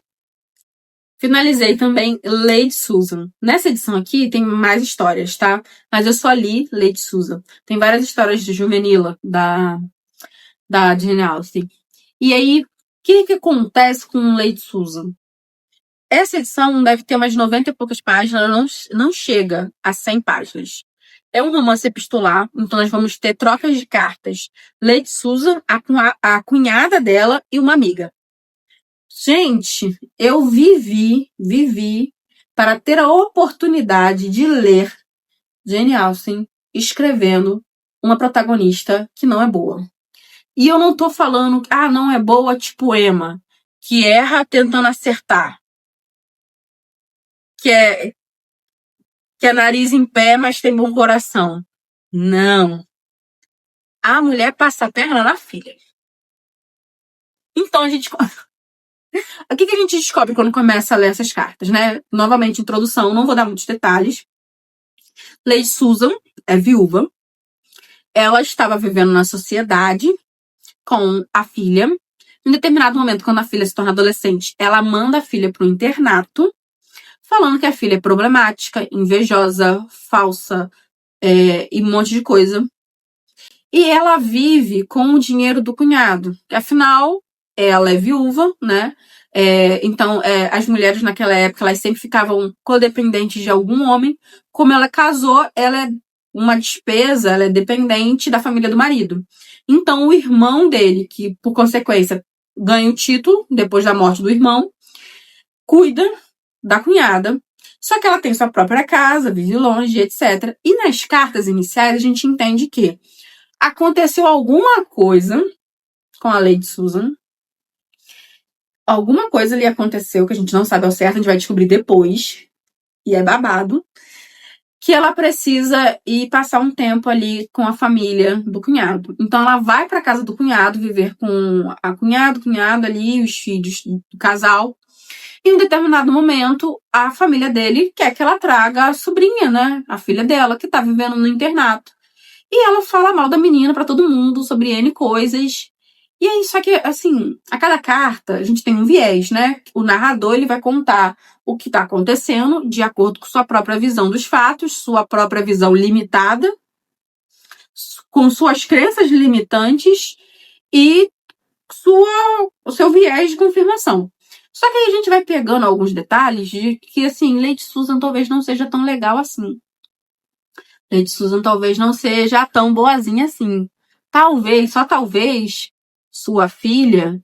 finalizei também Lady Susan. Nessa edição aqui tem mais histórias, tá? Mas eu só li Lady Susan. Tem várias histórias de Juvenila, da Jane Austen. E aí, o que acontece com Lady Susan? Essa edição deve ter umas 90 e poucas páginas, não chega a 100 páginas. É um romance epistolar, então nós vamos ter trocas de cartas. Lady Susan, a cunhada dela e uma amiga. Gente, eu vivi para ter a oportunidade de ler Jane Austen escrevendo uma protagonista que não é boa. E eu não tô falando, não é boa tipo Emma, que erra tentando acertar. Que é nariz em pé, mas tem bom coração. Não. A mulher passa a perna na filha. Então a gente... O que a gente descobre quando começa a ler essas cartas, né? Novamente, introdução, não vou dar muitos detalhes. Lady Susan é viúva. Ela estava vivendo na sociedade com a filha. Em determinado momento, quando a filha se torna adolescente, ela manda a filha para o internato, falando que a filha é problemática, invejosa, falsa, e um monte de coisa. E ela vive com o dinheiro do cunhado. Afinal, ela é viúva, né? Então, as mulheres naquela época, elas sempre ficavam codependentes de algum homem. Como ela casou, ela é uma despesa, ela é dependente da família do marido. Então, o irmão dele, que por consequência ganha o título depois da morte do irmão, cuida da cunhada. Só que ela tem sua própria casa, vive longe, etc. E nas cartas iniciais, a gente entende que aconteceu alguma coisa com a Lady Susan. Alguma coisa ali aconteceu que a gente não sabe ao certo, a gente vai descobrir depois. E é babado. Que ela precisa ir passar um tempo ali com a família do cunhado. Então ela vai para casa do cunhado, viver com a cunhado, cunhado ali, os filhos do casal. E em um determinado momento, a família dele quer que ela traga a sobrinha, né? A filha dela, que tá vivendo no internato. E ela fala mal da menina pra todo mundo, sobre N coisas. E aí, só que, assim, a cada carta, a gente tem um viés, né? O narrador, ele vai contar o que tá acontecendo de acordo com sua própria visão dos fatos, sua própria visão limitada, com suas crenças limitantes e o seu viés de confirmação. Só que aí a gente vai pegando alguns detalhes de que, assim, Lady Susan talvez não seja tão legal assim. Lady Susan talvez não seja tão boazinha assim. Talvez, só talvez, sua filha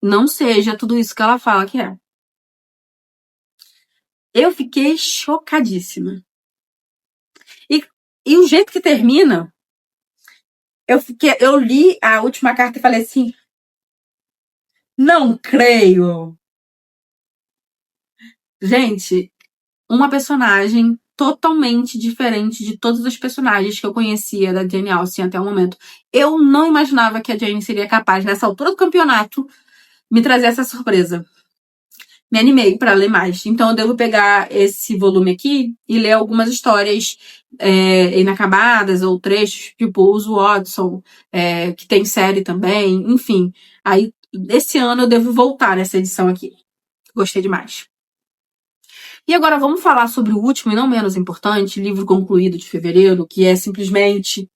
não seja tudo isso que ela fala que é. Eu fiquei chocadíssima. E o jeito que termina, eu li a última carta e falei assim, não creio. Gente, uma personagem totalmente diferente de todos os personagens que eu conhecia da Jane Austen até o momento. Eu não imaginava que a Jane seria capaz, nessa altura do campeonato, me trazer essa surpresa. Me animei para ler mais. Então eu devo pegar esse volume aqui e ler algumas histórias inacabadas ou trechos, tipo os Watson, que tem série também, enfim. Aí, esse ano eu devo voltar nessa edição aqui. Gostei demais. E agora vamos falar sobre o último e não menos importante, livro concluído de fevereiro, que é simplesmente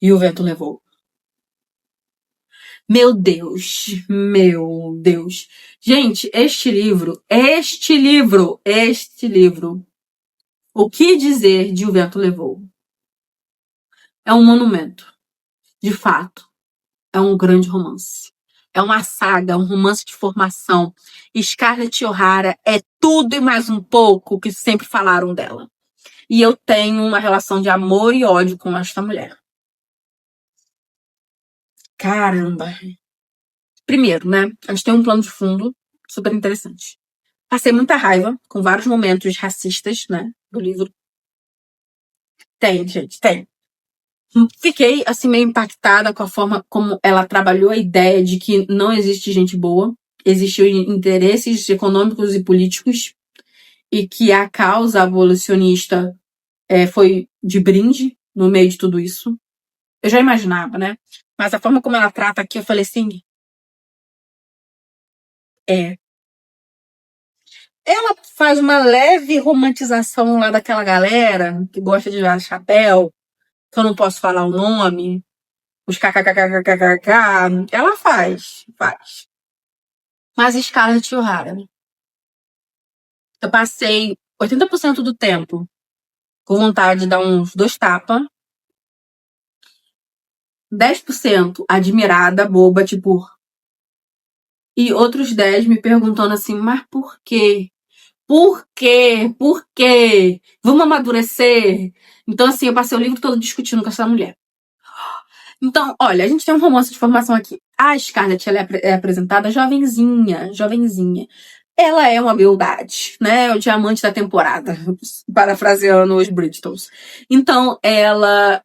E o Vento Levou. Meu Deus, meu Deus. Gente, este livro, O que dizer de O Vento Levou? É um monumento. De fato, é um grande romance. É uma saga, um romance de formação. Scarlett O'Hara é tudo e mais um pouco que sempre falaram dela. E eu tenho uma relação de amor e ódio com esta mulher. Caramba. Primeiro, né? A gente tem um plano de fundo super interessante. Passei muita raiva com vários momentos racistas, né? Do livro. Tem, gente, tem. Fiquei, assim, meio impactada com a forma como ela trabalhou a ideia de que não existe gente boa. Existem interesses econômicos e políticos. E que a causa abolicionista foi de brinde no meio de tudo isso. Eu já imaginava, né? Mas a forma como ela trata aqui, eu falei assim... Ela faz uma leve romantização lá daquela galera que gosta de usar chapéu, que eu não posso falar o nome, os kkkkkkk. Ela faz. Mas Scarlett O'Hara, eu passei 80% do tempo com vontade de dar uns 2 tapas, 10% admirada, boba, tipo... E outros 10 me perguntando assim, mas por quê? Por quê? Por quê? Vamos amadurecer? Então, assim, eu passei o livro todo discutindo com essa mulher. Então, olha, a gente tem um romance de formação aqui. A Scarlett, ela é apresentada jovenzinha. Ela é uma beldade, né? O diamante da temporada, parafraseando os Bridgertons. Então, ela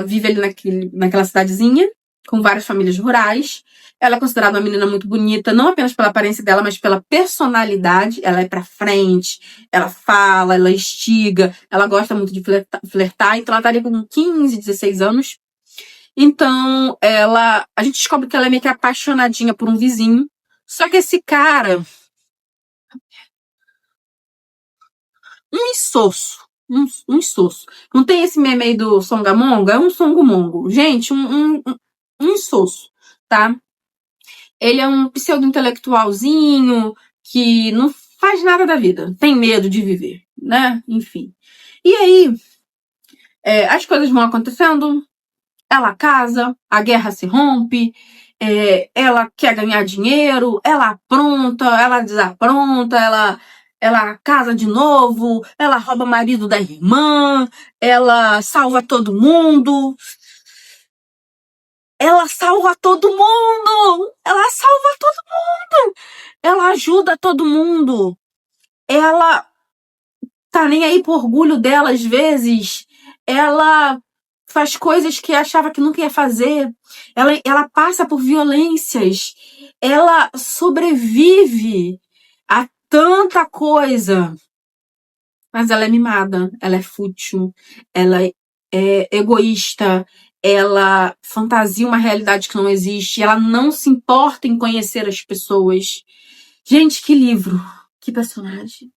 vive ali naquela cidadezinha, com várias famílias rurais. Ela é considerada uma menina muito bonita, não apenas pela aparência dela, mas pela personalidade. Ela é pra frente, ela fala, ela instiga, ela gosta muito de flertar, então ela tá ali com 15, 16 anos. Então, a gente descobre que ela é meio que apaixonadinha por um vizinho. Só que esse cara, um insosso. Um insosso. Não tem esse meme aí do Songamonga? É um Songomongo. Gente, um insosso, tá? Ele é um pseudo-intelectualzinho que não faz nada da vida. Tem medo de viver, né? Enfim. E aí, as coisas vão acontecendo. Ela casa, a guerra se rompe, ela quer ganhar dinheiro, ela apronta, ela desapronta, ela casa de novo, ela rouba o marido da irmã, ela salva todo mundo. Ela salva todo mundo! Ela salva todo mundo! Ela ajuda todo mundo! Ela tá nem aí pro orgulho dela às vezes. Ela faz coisas que achava que nunca ia fazer. Ela passa por violências. Ela sobrevive a tanta coisa. Mas ela é mimada, ela é fútil, ela é egoísta, ela fantasia uma realidade que não existe, ela não se importa em conhecer as pessoas. Gente, que livro! Que personagem!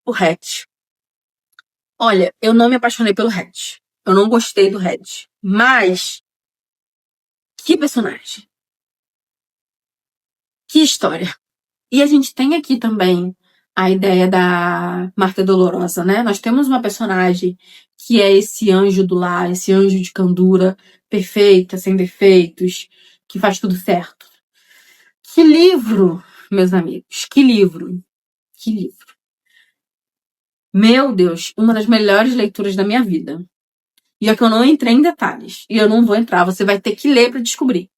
O Hatch. Olha, eu não me apaixonei pelo Hatch. Eu não gostei do Hatch. Mas, que personagem! Que história! E a gente tem aqui também a ideia da Marta Dolorosa, né? Nós temos uma personagem que é esse anjo do lar, esse anjo de candura, perfeita, sem defeitos, que faz tudo certo. Que livro, meus amigos, que livro, que livro. Meu Deus, uma das melhores leituras da minha vida. E é que eu não entrei em detalhes. E eu não vou entrar, você vai ter que ler para descobrir.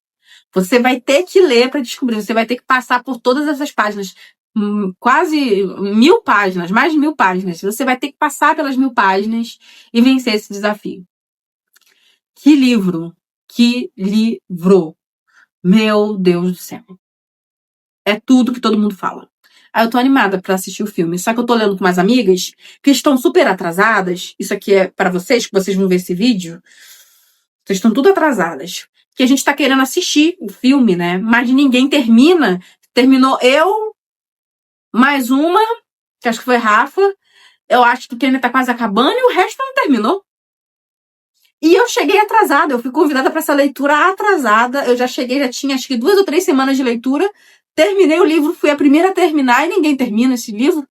Você vai ter que ler para descobrir. Você vai ter que passar por todas essas páginas. Quase 1000 páginas, mais de 1000 páginas. Você vai ter que passar pelas 1000 páginas e vencer esse desafio. Que livro! Que livro! Meu Deus do céu. É tudo que todo mundo fala. Aí eu tô animada pra assistir o filme. Só que eu tô lendo com umas amigas que estão super atrasadas. Isso aqui é pra vocês, que vocês vão ver esse vídeo. Vocês estão tudo atrasadas. Que a gente tá querendo assistir o filme, né? Mas ninguém termina. Terminou eu, mais uma, que acho que foi Rafa. Eu acho que o Kenny tá quase acabando e o resto não terminou. E eu cheguei atrasada. Eu fui convidada pra essa leitura atrasada. Eu já cheguei, já tinha acho que 2 ou 3 semanas de leitura. Terminei o livro, fui a primeira a terminar e ninguém termina esse livro.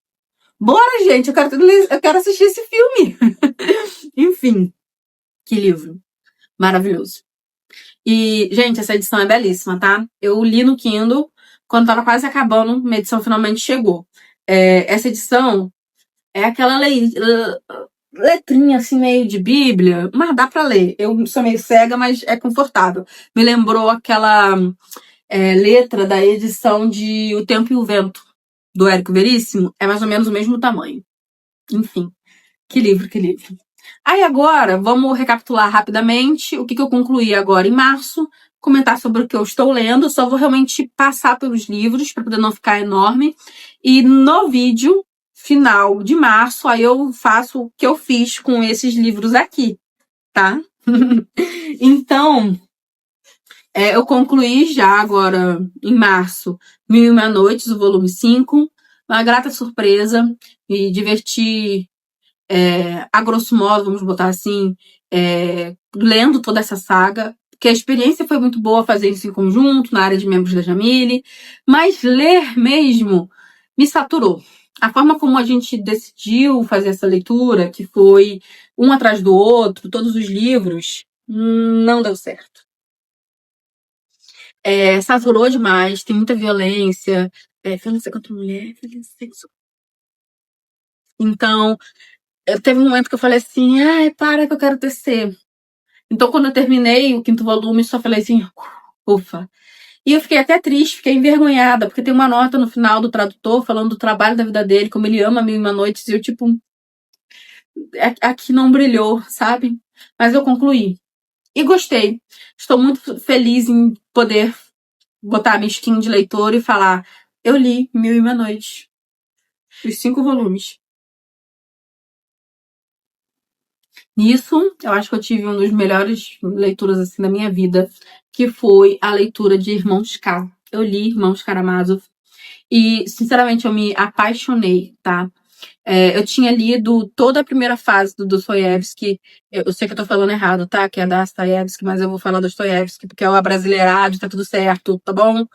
Bora, gente, eu quero assistir esse filme. Enfim, que livro maravilhoso. E, gente, essa edição é belíssima, tá? Eu li no Kindle, quando tava quase acabando, minha edição finalmente chegou. Essa edição é aquela letrinha assim, meio de Bíblia, mas dá pra ler. Eu sou meio cega, mas é confortável. Me lembrou aquela letra da edição de O Tempo e o Vento, do Érico Veríssimo. É mais ou menos o mesmo tamanho. Enfim, que livro, que livro. Aí agora, vamos recapitular rapidamente o que eu concluí agora em março, comentar sobre o que eu estou lendo, só vou realmente passar pelos livros para poder não ficar enorme. E no vídeo final de março, aí eu faço o que eu fiz com esses livros aqui, tá? Então, eu concluí já agora em março Mil e Uma Noites, o volume 5, uma grata surpresa, me diverti a grosso modo, vamos botar assim, lendo toda essa saga, porque a experiência foi muito boa fazer isso em conjunto, na área de membros da Jamile, mas ler mesmo me saturou. A forma como a gente decidiu fazer essa leitura, que foi um atrás do outro, todos os livros, não deu certo. Saturou demais, tem muita violência, violência contra a mulher, violência sexual. Então, teve um momento que eu falei assim, ai, para que eu quero tecer. Então, quando eu terminei o 5º volume, só falei assim, ufa. E eu fiquei até triste, fiquei envergonhada, porque tem uma nota no final do tradutor falando do trabalho da vida dele, como ele ama Mil e Uma Noites, e eu, tipo, aqui não brilhou, sabe? Mas eu concluí. E gostei. Estou muito feliz em poder botar minha skin de leitor e falar: eu li Mil e Uma Noites, os 5 volumes. Nisso, eu acho que eu tive uma das melhores leituras assim da minha vida, que foi a leitura de Irmãos K. Eu li Irmãos Karamazov e, sinceramente, eu me apaixonei, tá? Eu tinha lido toda a primeira fase do Dostoiévski. Eu sei que eu tô falando errado, tá? Que é da Dostoiévski, mas eu vou falar Dostoiévski, porque é o abrasileirado, tá tudo certo, tá bom?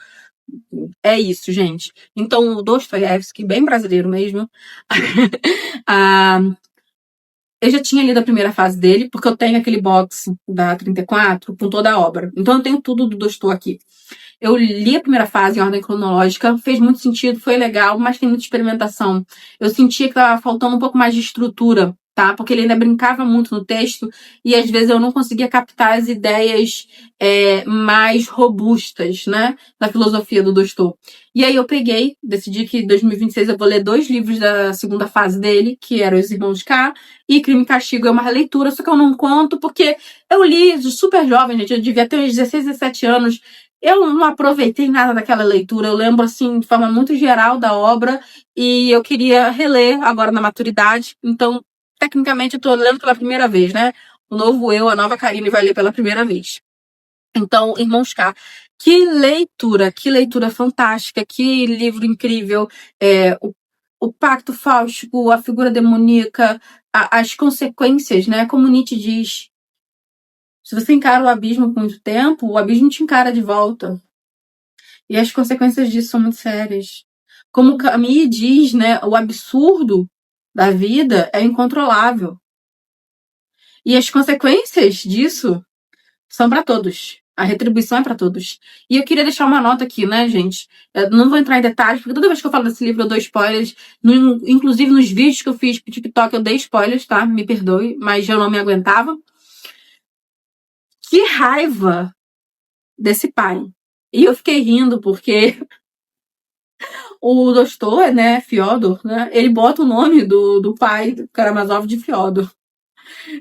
É isso, gente. Então, o Dostoiévski, bem brasileiro mesmo. ah, eu já tinha lido a primeira fase dele, porque eu tenho aquele box da 34 com toda a obra. Então, eu tenho tudo do Dostoi aqui. Eu li a primeira fase em ordem cronológica, fez muito sentido, foi legal, mas tem muita experimentação. Eu sentia que estava faltando um pouco mais de estrutura, tá? Porque ele ainda brincava muito no texto e às vezes eu não conseguia captar as ideias mais robustas, né? Da filosofia do Dostoi. E aí eu peguei, decidi que em 2026 eu vou ler 2 livros da segunda fase dele, que eram Os Irmãos K e Crime e Castigo é uma releitura, só que eu não conto porque eu li super jovem, gente, eu devia ter uns 16, 17 anos. Eu não aproveitei nada daquela leitura, eu lembro, assim, de forma muito geral da obra, e eu queria reler agora na maturidade, então, tecnicamente, eu tô lendo pela primeira vez, né? O novo eu, a nova Karine vai ler pela primeira vez. Então, Irmãos K, que leitura fantástica, que livro incrível, o pacto fáustico, a figura demoníaca, as consequências, né? Como Nietzsche diz, se você encara o abismo por muito tempo, o abismo te encara de volta. E as consequências disso são muito sérias. Como Camus diz, né, o absurdo da vida é incontrolável. E as consequências disso são para todos. A retribuição é para todos. E eu queria deixar uma nota aqui, né, gente? Eu não vou entrar em detalhes, porque toda vez que eu falo desse livro eu dou spoilers. Inclusive nos vídeos que eu fiz pro TikTok eu dei spoilers, tá? Me perdoe, mas eu não me aguentava. Que raiva desse pai. E eu fiquei rindo porque o Dostoi, né, Fyodor, né, ele bota o nome do pai do Karamazov de Fyodor.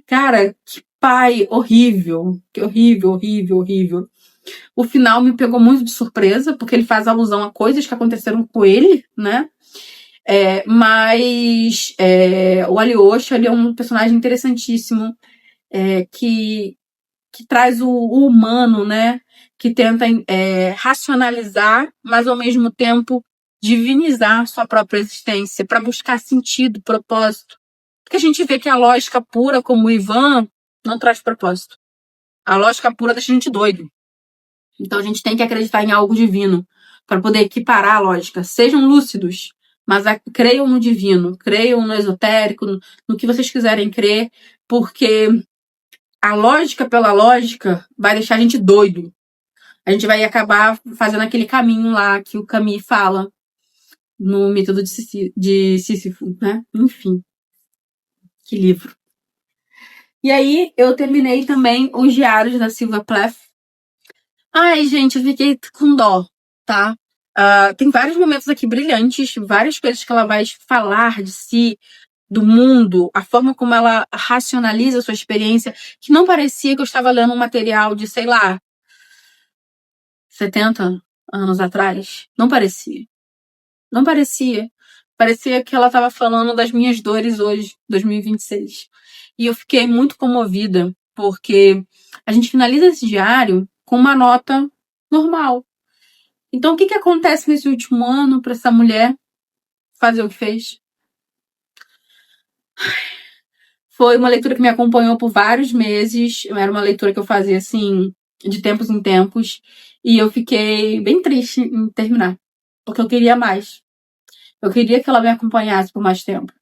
Cara, que pai horrível. Que horrível, horrível, horrível. O final me pegou muito de surpresa, porque ele faz alusão a coisas que aconteceram com ele, né? Mas o Alyosha, ele é um personagem interessantíssimo, que traz o humano, né? Que tenta racionalizar, mas ao mesmo tempo divinizar sua própria existência para buscar sentido, propósito. Porque a gente vê que a lógica pura, como o Ivan, não traz propósito. A lógica pura deixa a gente doido. Então a gente tem que acreditar em algo divino para poder equiparar a lógica. Sejam lúcidos, mas creiam no divino, creiam no esotérico, no que vocês quiserem crer, porque a lógica pela lógica vai deixar a gente doido. A gente vai acabar fazendo aquele caminho lá que o Camus fala no método de Sísifo, né? Enfim, que livro. E aí, eu terminei também os diários da Sylvia Plath. Ai, gente, eu fiquei com dó, tá? Tem vários momentos aqui brilhantes, várias coisas que ela vai falar de si, do mundo, a forma como ela racionaliza a sua experiência, que não parecia que eu estava lendo um material de, sei lá, 70 anos atrás. Não parecia. Não parecia. Parecia que ela estava falando das minhas dores hoje, 2026. E eu fiquei muito comovida, porque a gente finaliza esse diário com uma nota normal. Então, o que acontece nesse último ano para essa mulher fazer o que fez? Foi uma leitura que me acompanhou por vários meses. Era uma leitura que eu fazia, assim, de tempos em tempos. E eu fiquei bem triste em terminar. Porque eu queria mais. Eu queria que ela me acompanhasse por mais tempo.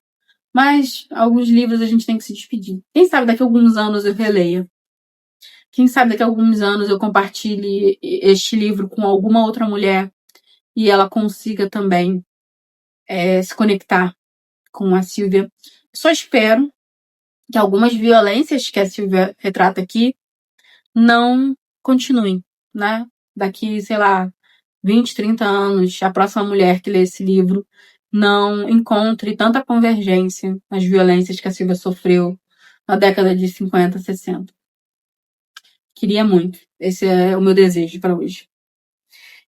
Mas alguns livros a gente tem que se despedir. Quem sabe daqui a alguns anos eu releia. Quem sabe daqui a alguns anos eu compartilhe este livro com alguma outra mulher e ela consiga também se conectar com a Sylvia. Só espero que algumas violências que a Sylvia retrata aqui não continuem, né? Daqui, sei lá, 20, 30 anos, a próxima mulher que lê esse livro não encontre tanta convergência nas violências que a Sylvia sofreu na década de 50, 60. Queria muito. Esse é o meu desejo para hoje.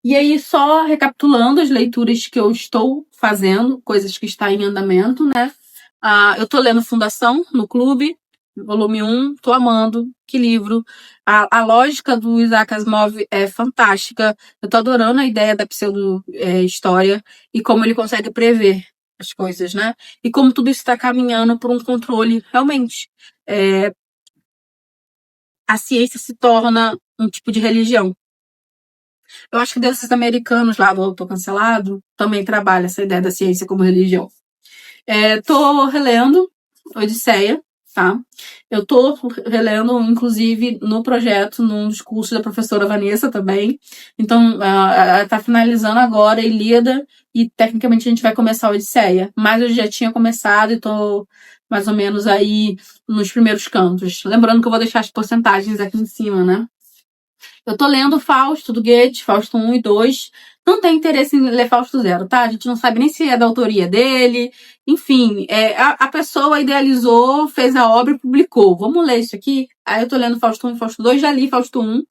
E aí, só recapitulando as leituras que eu estou fazendo, coisas que estão em andamento, né? Eu tô lendo Fundação no Clube, volume 1, tô amando, que livro. A lógica do Isaac Asimov é fantástica. Eu tô adorando a ideia da pseudo-história e como ele consegue prever as coisas, né? E como tudo isso está caminhando para um controle, realmente. A ciência se torna um tipo de religião. Eu acho que desses americanos lá do Autor Cancelado também trabalha essa ideia da ciência como religião. Tô relendo Odisseia, tá? Eu tô relendo, inclusive, no projeto, num dos cursos da professora Vanessa também. Então, tá finalizando agora a Ilíada e, tecnicamente, a gente vai começar a Odisseia. Mas eu já tinha começado e tô mais ou menos aí nos primeiros cantos. Lembrando que eu vou deixar as porcentagens aqui em cima, né? Eu tô lendo Fausto, do Goethe, Fausto 1 e 2. Não tem interesse em ler Fausto 0, tá? A gente não sabe nem se é da autoria dele. Enfim, a pessoa idealizou, fez a obra e publicou. Vamos ler isso aqui? Aí eu tô lendo Fausto 1 e Fausto 2, já li Fausto 1.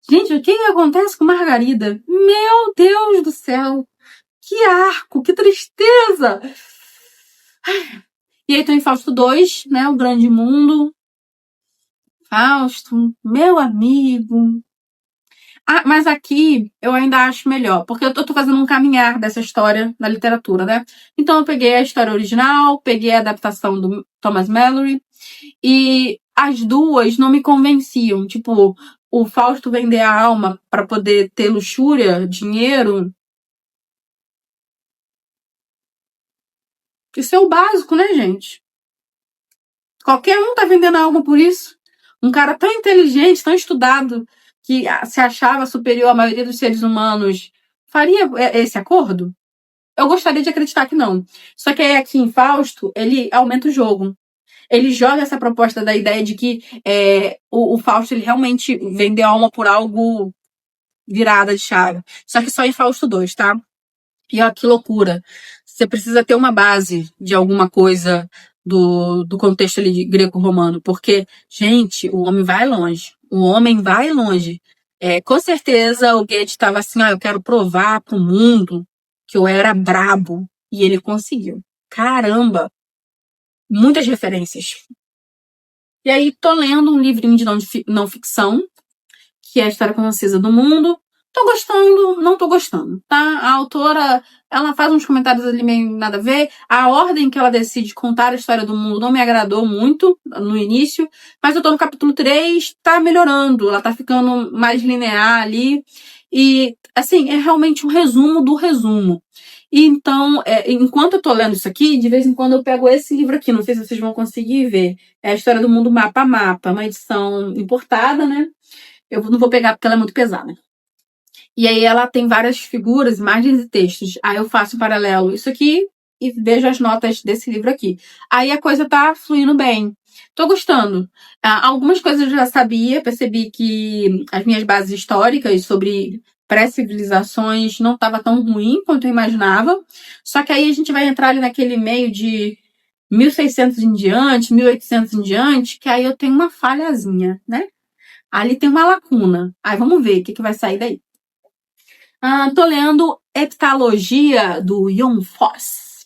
Gente, o que acontece com Margarida? Meu Deus do céu! Que arco, que tristeza! E aí tô em Fausto 2, né? O Grande Mundo. Fausto, meu amigo. Mas aqui eu ainda acho melhor, porque eu tô fazendo um caminhar dessa história na literatura, né? Então eu peguei a história original, peguei a adaptação do Thomas Malory, e as duas não me convenciam. Tipo, o Fausto vender a alma para poder ter luxúria, dinheiro. Isso é o básico, né, gente? Qualquer um tá vendendo a alma por isso. Um cara tão inteligente, tão estudado, que se achava superior à maioria dos seres humanos, faria esse acordo? Eu gostaria de acreditar que não. Só que aí aqui em Fausto, ele aumenta o jogo. Ele joga essa proposta da ideia de que o Fausto ele realmente vendeu a alma por algo virada de chave. Só que só em Fausto 2, tá? E ó, que loucura. Você precisa ter uma base de alguma coisa do contexto ali de greco-romano. Porque, gente, o homem vai longe. O homem vai longe. Com certeza o Goethe estava assim, eu quero provar pro mundo que eu era brabo. E ele conseguiu. Caramba! Muitas referências. E aí, tô lendo um livrinho de não ficção, que é a História Concisa do Mundo. Tô gostando, não tô gostando, tá? A autora, ela faz uns comentários ali meio nada a ver. A ordem que ela decide contar a história do mundo não me agradou muito no início, mas eu tô no capítulo 3, tá melhorando, ela tá ficando mais linear ali. E, assim, é realmente um resumo do resumo. E então, enquanto eu tô lendo isso aqui, de vez em quando eu pego esse livro aqui, não sei se vocês vão conseguir ver. É a História do Mundo Mapa a Mapa, uma edição importada, né? Eu não vou pegar porque ela é muito pesada. E aí ela tem várias figuras, imagens e textos. Aí eu faço um paralelo isso aqui e vejo as notas desse livro aqui. Aí a coisa tá fluindo bem. Tô gostando. Algumas coisas eu já sabia, percebi que as minhas bases históricas sobre pré-civilizações não estava tão ruim quanto eu imaginava. Só que aí a gente vai entrar ali naquele meio de 1600 em diante, 1800 em diante, que aí eu tenho uma falhazinha, né? Ali tem uma lacuna. Aí vamos ver o que vai sair daí. Tô lendo Heptalogia, do Jon Fosse.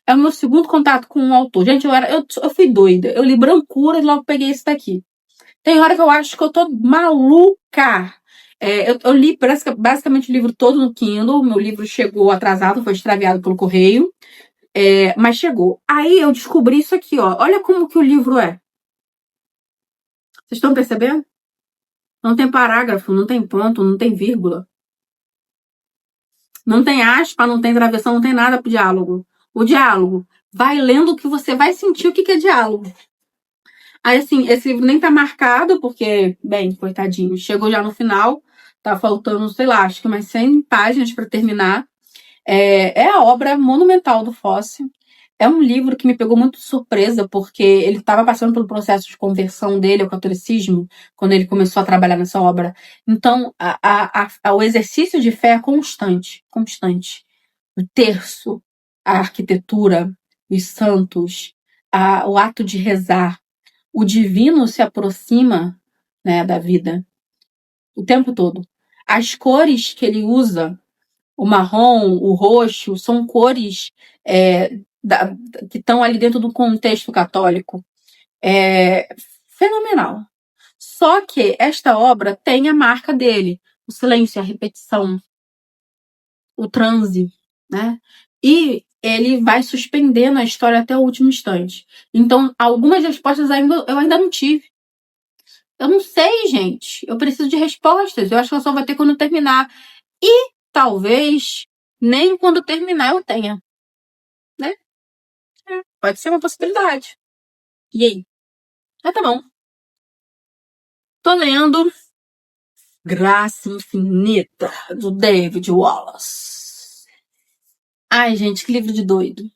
É o meu segundo contato com o autor. Gente, eu fui doida. Eu li Brancura e logo peguei esse daqui. Tem hora que eu acho que eu tô maluca. Eu li basicamente o livro todo no Kindle. Meu livro chegou atrasado, foi extraviado pelo correio. Mas chegou. Aí eu descobri isso aqui, ó. Olha como que o livro é. Vocês estão percebendo? Não tem parágrafo, não tem ponto, não tem vírgula. Não tem aspa, não tem travessão, não tem nada pro diálogo. O diálogo vai lendo que você vai sentir o que é diálogo. Aí, assim, esse livro nem tá marcado, porque, bem, coitadinho, chegou já no final, tá faltando, sei lá, acho que umas 100 páginas para terminar. É a obra monumental do Fosse. É um livro que me pegou muito de surpresa, porque ele estava passando pelo processo de conversão dele ao catolicismo, quando ele começou a trabalhar nessa obra. Então, o exercício de fé é constante, constante. O terço, a arquitetura, os santos, o ato de rezar. O divino se aproxima, né, da vida o tempo todo. As cores que ele usa, o marrom, o roxo, são cores que estão ali dentro do contexto católico. É fenomenal. Só que esta obra tem a marca dele, o silêncio, a repetição, o transe, né? E ele vai suspendendo a história até o último instante. Então, algumas respostas eu ainda não tive. Eu não sei, gente. Eu preciso de respostas. Eu acho que eu só vou ter quando terminar. E talvez nem quando terminar eu tenha, né? Pode ser uma possibilidade. E aí? Ah, tá bom. Tô lendo Graça Infinita, do David Wallace. Ai, gente, que livro de doido.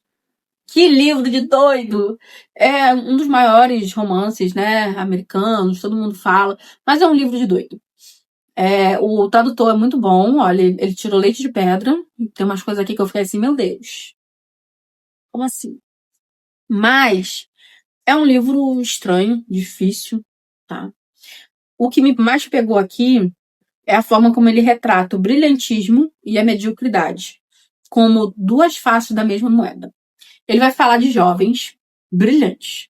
Que livro de doido! É um dos maiores romances, né, americanos, todo mundo fala, mas é um livro de doido. O tradutor é muito bom, olha, ele tirou leite de pedra. Tem umas coisas aqui que eu fiquei assim, meu Deus. Como assim? Mas é um livro estranho, difícil, tá? O que me mais pegou aqui é a forma como ele retrata o brilhantismo e a mediocridade, como duas faces da mesma moeda. Ele vai falar de jovens brilhantes,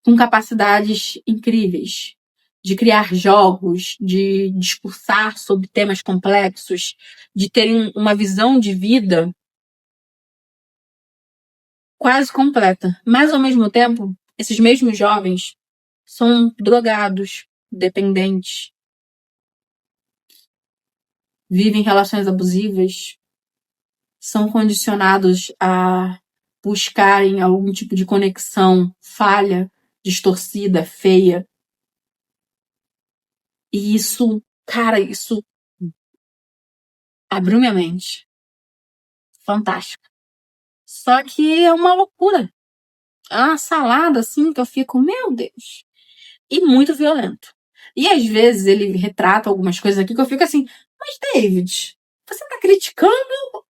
com capacidades incríveis, de criar jogos, de discursar sobre temas complexos, de terem uma visão de vida quase completa. Mas, ao mesmo tempo, esses mesmos jovens são drogados, dependentes, vivem relações abusivas, são condicionados a buscarem algum tipo de conexão falha, distorcida, feia. E isso, cara, isso abriu minha mente. Fantástico. Só que é uma loucura. É uma salada, assim, que eu fico, meu Deus. E muito violento. E às vezes ele retrata algumas coisas aqui que eu fico assim, mas David, você tá criticando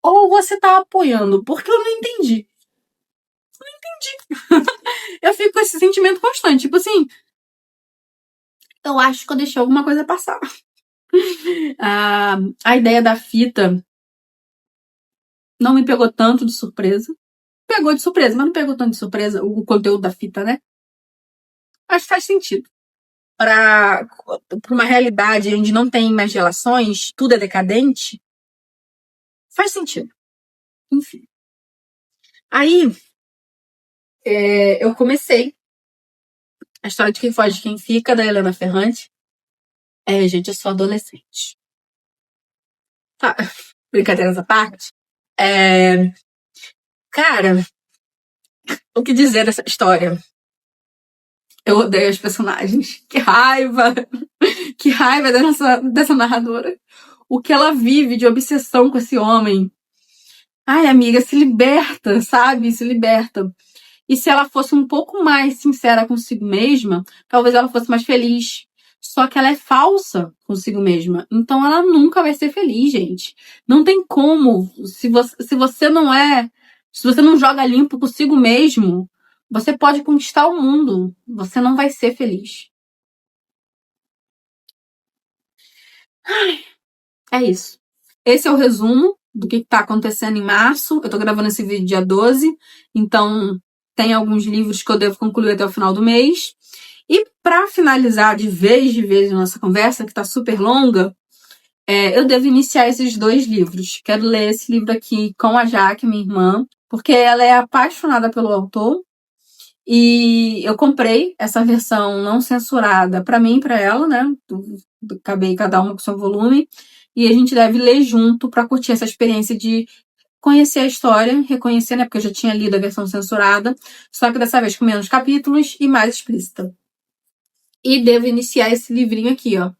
ou você tá apoiando? Porque eu não entendi. Eu fico com esse sentimento constante, tipo assim, eu acho que eu deixei alguma coisa passar. A ideia da fita não me pegou tanto de surpresa. Pegou de surpresa, mas não pegou tanto de surpresa o conteúdo da fita, né? Acho que faz sentido. Para uma realidade onde não tem mais relações, tudo é decadente, faz sentido. Enfim. Aí, eu comecei a história de Quem Foge, Quem Fica, da Helena Ferrante. Gente, eu sou adolescente. Tá. Brincadeiras à parte. Cara, o que dizer dessa história? Eu odeio as personagens. Que raiva! Que raiva dessa narradora. O que ela vive de obsessão com esse homem. Ai, amiga, se liberta, sabe? Se liberta. E se ela fosse um pouco mais sincera consigo mesma, talvez ela fosse mais feliz. Só que ela é falsa consigo mesma. Então ela nunca vai ser feliz, gente. Não tem como. Se você não é. Se você não joga limpo consigo mesmo, você pode conquistar o mundo. Você não vai ser feliz. É isso. Esse é o resumo do que está acontecendo em março. Eu tô gravando esse vídeo dia 12, então tem alguns livros que eu devo concluir até o final do mês. E para finalizar de vez a nossa conversa, que tá super longa, eu devo iniciar esses 2 livros. Quero ler esse livro aqui com a Jaque, minha irmã, porque ela é apaixonada pelo autor. E eu comprei essa versão não censurada para mim e para ela, né? Acabei cada uma com seu volume. E a gente deve ler junto para curtir essa experiência de conhecer a história, reconhecer, né? Porque eu já tinha lido a versão censurada, só que dessa vez com menos capítulos e mais explícita. E devo iniciar esse livrinho aqui, ó.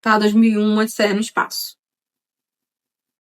Tá? 2001, Odisseia no Espaço.